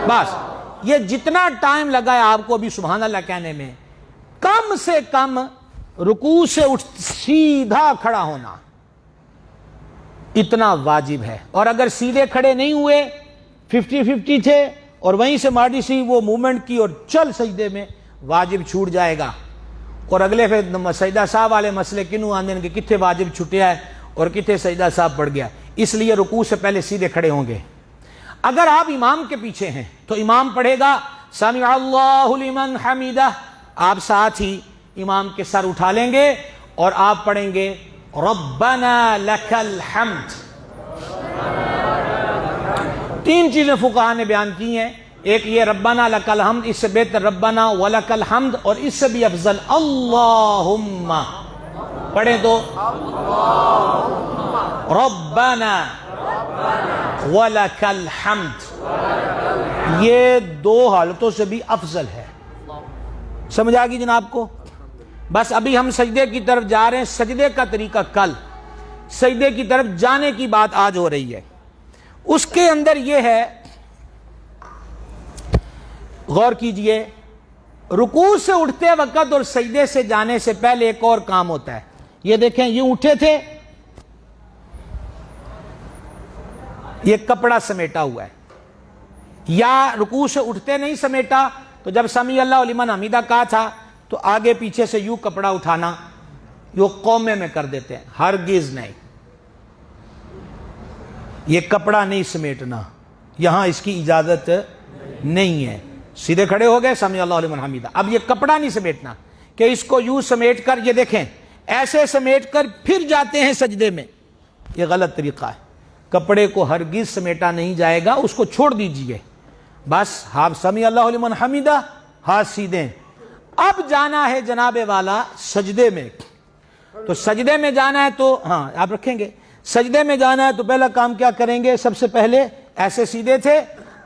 بس یہ جتنا ٹائم لگا ہے آپ کو ابھی سبحان اللہ کہنے میں، کم سے کم رکوع سے اٹھ سیدھا کھڑا ہونا اتنا واجب ہے۔ اور اگر سیدھے کھڑے نہیں ہوئے، 50-50 تھے اور وہیں سے ماڑی سی وہ موومنٹ کی اور چل سجدے میں، واجب چھوٹ جائے گا۔ اور اگلے پھر سجدہ صاحب والے مسئلے کنوں آندے ہیں کہ کتنے واجب چھٹیا ہے اور کتنے سجدہ صاحب پڑ گیا، اس لیے رکوع سے پہلے سیدھے کھڑے ہوں گے۔ اگر آپ امام کے پیچھے ہیں تو امام پڑھے گا سمع اللہ لمن حمیدہ، آپ ساتھ ہی امام کے سر اٹھا لیں گے اور آپ پڑھیں گے ربنا لک الحمد۔ تین چیزیں فقہاء نے بیان کی ہیں، ایک یہ ربنا لک الحمد، اس سے بہتر ربنا ولک الحمد، اور اس سے بھی افضل اللہم۔ پڑھیں تو ربنا ولک الحمد، یہ دو حالتوں سے بھی افضل ہے۔ سمجھ آ گئی جناب کو؟ بس ابھی ہم سجدے کی طرف جا رہے ہیں، سجدے کا طریقہ کل، سجدے کی طرف جانے کی بات آج ہو رہی ہے۔ اس کے اندر یہ ہے، غور کیجئے، رکوع سے اٹھتے وقت اور سجدے سے جانے سے پہلے ایک اور کام ہوتا ہے۔ یہ دیکھیں، یہ اٹھے تھے، یہ کپڑا سمیٹا ہوا ہے، یا رکوع سے اٹھتے نہیں سمیٹا تو جب سمیع اللہ لمن حمیدہ کہا تھا تو آگے پیچھے سے یوں کپڑا اٹھانا، یہ قومے میں کر دیتے ہیں، ہرگز نہیں، یہ کپڑا نہیں سمیٹنا، یہاں اس کی اجازت نہیں ہے۔ سیدھے کھڑے ہو گئے سمیع اللہ لمن حمیدہ، اب یہ کپڑا نہیں سمیٹنا کہ اس کو یوں سمیٹ کر، یہ دیکھیں ایسے سمیٹ کر پھر جاتے ہیں سجدے میں، یہ غلط طریقہ ہے۔ کپڑے کو ہرگز سمیٹا نہیں جائے گا، اس کو چھوڑ دیجئے، بس ہاتھ سمیع اللہ لمن حمیدہ، ہاتھ سیدھے۔ اب جانا ہے جناب والا سجدے میں، تو سجدے میں جانا ہے تو ہاں آپ رکھیں گے، سجدے میں جانا ہے تو پہلا کام کیا کریں گے؟ سب سے پہلے ایسے سیدھے تھے،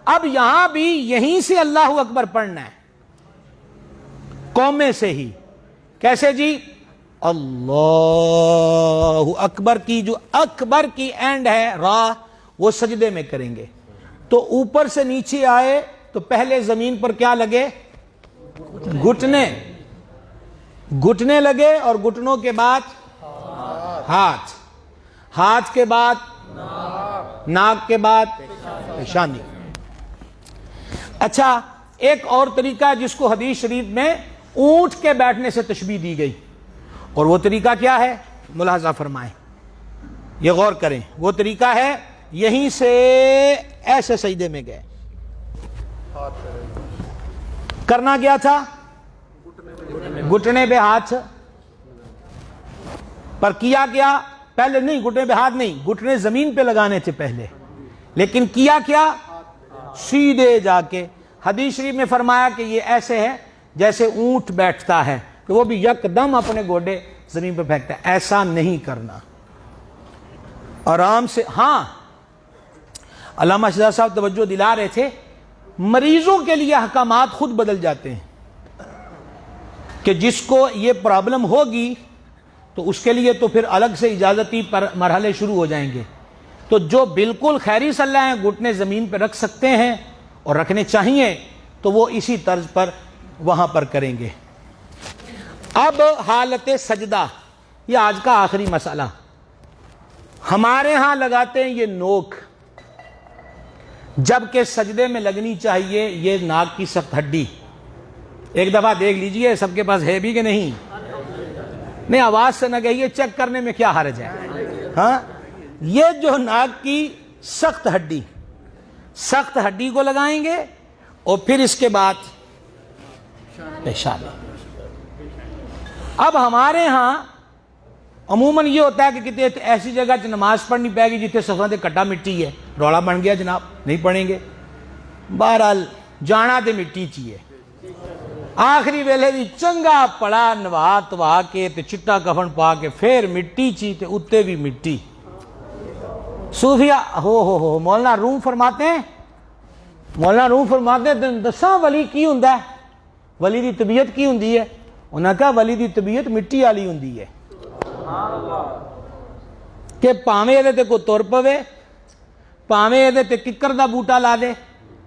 اب یہاں بھی یہیں سے اللہ اکبر پڑھنا ہے، قومے سے ہی۔ کیسے جی؟ اللہ اکبر کی جو اکبر کی اینڈ ہے را، وہ سجدے میں کریں گے۔ تو اوپر سے نیچے آئے تو پہلے زمین پر کیا لگے؟ گھٹنے، گھٹنے لگے، اور گھٹنوں کے بعد ہاتھ، ہاتھ کے بعد ناک کے بعد پیشانی۔ اچھا، ایک اور طریقہ ہے جس کو حدیث شریف میں اونٹ کے بیٹھنے سے تشبیہ دی گئی، اور وہ طریقہ کیا ہے؟ ملاحظہ فرمائیں، یہ غور کریں، وہ طریقہ ہے یہیں سے ایسے سجدے میں گئے، کرنا کیا تھا؟ گھٹنے پہ ہاتھ پر کیا کیا؟ پہلے نہیں، گھٹنے پہ ہاتھ نہیں، گھٹنے زمین پہ لگانے تھے پہلے، لیکن کیا کیا؟ سیدھے جا کے۔ حدیث شریف میں فرمایا کہ یہ ایسے ہے جیسے اونٹ بیٹھتا ہے، کہ وہ بھی یکدم اپنے گوڈے زمین پہ پھینکتا ہے، ایسا نہیں کرنا، آرام سے۔ ہاں، علامہ شہزاد صاحب توجہ دلا رہے تھے، مریضوں کے لیے احکامات خود بدل جاتے ہیں، کہ جس کو یہ پرابلم ہوگی تو اس کے لیے تو پھر الگ سے اجازتی پر مرحلے شروع ہو جائیں گے۔ تو جو بالکل خیری صلاح ہیں، گھٹنے زمین پہ رکھ سکتے ہیں اور رکھنے چاہیے، تو وہ اسی طرز پر وہاں پر کریں گے۔ اب حالت سجدہ، یہ آج کا آخری مسئلہ، ہمارے ہاں لگاتے ہیں یہ نوک، جبکہ سجدے میں لگنی چاہیے یہ ناک کی سخت ہڈی۔ ایک دفعہ دیکھ لیجئے سب کے پاس ہے بھی کہ نہیں، نہیں آواز سے نہ کہیے، چیک کرنے میں کیا حرج ہے۔ ہاں، یہ جو ناک کی سخت ہڈی، سخت ہڈی کو لگائیں گے، اور پھر اس کے بعد پیشانی۔ اب ہمارے ہاں عموماً یہ ہوتا ہے کہ کتنے ایسی جگہ نماز پڑھنی پائے گی جتنے سفوں سے کٹا مٹی ہے، روڑا بن گیا جناب، نہیں پڑھیں گے۔ بہرحال جانا تے مٹی چاہیے، آخری ویلے بھی چنگا پڑا نوا توا کے تے چٹا کفن پا کے پھر مٹی چی تے اتے بھی مٹی۔ صوفیہ ہو مولانا روم فرماتے ہیں، مولانا روم فرماتے ہیں دساں ولی کی ہوندا ہے، ولی دی طبیعت کی ہوندی ہے؟ انہاں کہا ولی دی طبیعت مٹی والی ہوندی ہے، کہ پاویں اے تے کوئی تر پوے، پاویں اے تے ککر دا بوٹا لا دے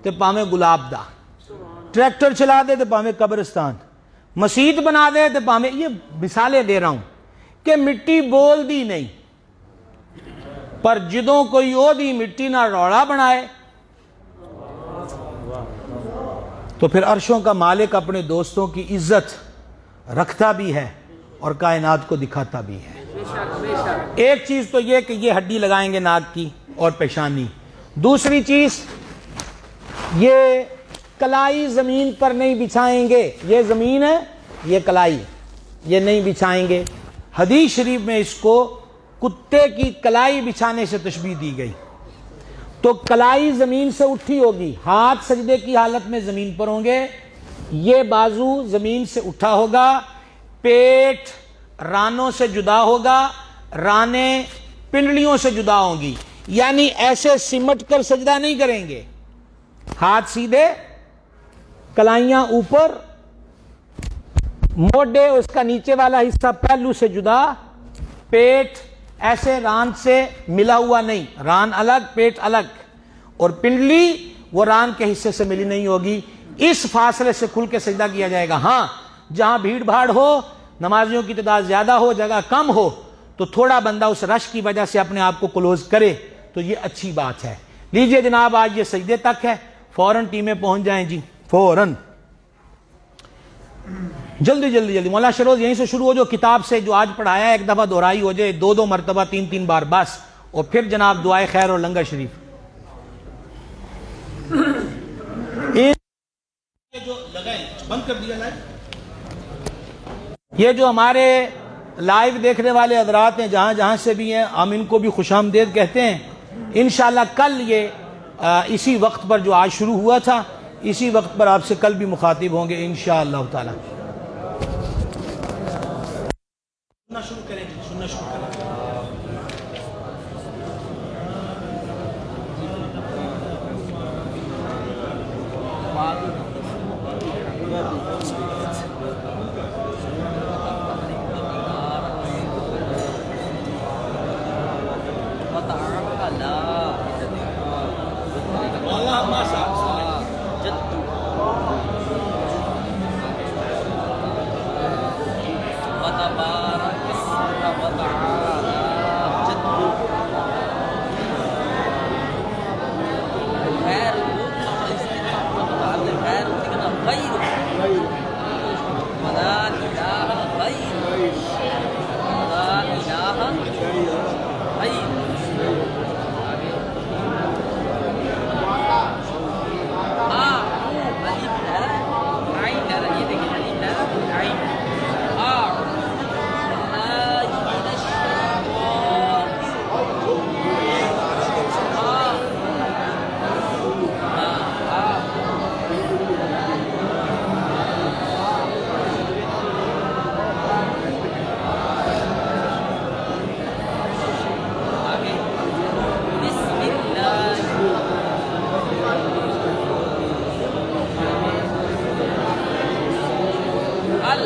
تے پاویں گلاب دا، ٹریکٹر چلا دے تے پاویں قبرستان، مسجد بنا دے تے پاویں، یہ مثالیں دے رہا ہوں کہ مٹی بول دی نہیں، پر جدوں کوئی او دی مٹی نہ روڑا بنائے تو پھر عرشوں کا مالک اپنے دوستوں کی عزت رکھتا بھی ہے اور کائنات کو دکھاتا بھی ہے۔ ایک چیز تو یہ کہ یہ ہڈی لگائیں گے ناک کی اور پیشانی، دوسری چیز یہ کلائی زمین پر نہیں بچھائیں گے، یہ زمین ہے یہ کلائی یہ نہیں بچھائیں گے۔ حدیث شریف میں اس کو کتے کی کلائی بچھانے سے تشبیہ دی گئی۔ تو کلائی زمین سے اٹھی ہوگی، ہاتھ سجدے کی حالت میں زمین پر ہوں گے، یہ بازو زمین سے اٹھا ہوگا، پیٹ رانوں سے جدا ہوگا، رانے پنڈلیوں سے جدا ہوں گی، یعنی ایسے سمٹ کر سجدہ نہیں کریں گے، ہاتھ سیدھے، کلائیاں اوپر، موڈے اس کا نیچے والا حصہ پہلو سے جدا، پیٹ ایسے ران سے ملا ہوا نہیں، ران الگ پیٹ الگ، اور پنڈلی وہ ران کے حصے سے ملی نہیں ہوگی، اس فاصلے سے کھل کے سجدہ کیا جائے گا۔ ہاں جہاں بھیڑ بھاڑ ہو، نمازیوں کی تعداد زیادہ ہو، جگہ کم ہو، تو تھوڑا بندہ اس رش کی وجہ سے اپنے آپ کو کلوز کرے تو یہ اچھی بات ہے۔ لیجئے جناب آج یہ سجدے تک ہے، فوراً ٹیمیں پہنچ جائیں جی، فوراً جلدی جلدی جلدی۔ مولانا شروز یہیں سے شروع ہو، جو کتاب سے جو آج پڑھایا ہے ایک دفعہ دہرائی ہو جائے، دو مرتبہ تین بار بس، اور پھر جناب دعائے خیر اور لنگر شریف۔ جو لگائیں بند کر دیا لائیو، یہ جو ہمارے لائیو دیکھنے والے حضرات ہیں جہاں جہاں سے بھی ہیں، ہم ان کو بھی خوش آمدید کہتے ہیں۔ انشاءاللہ کل یہ اسی وقت پر جو آج شروع ہوا تھا، اسی وقت پر آپ سے کل بھی مخاطب ہوں گے انشاءاللہ تعالی۔ سننا شروع کریں گے، سننا شروع کریں گے۔ ال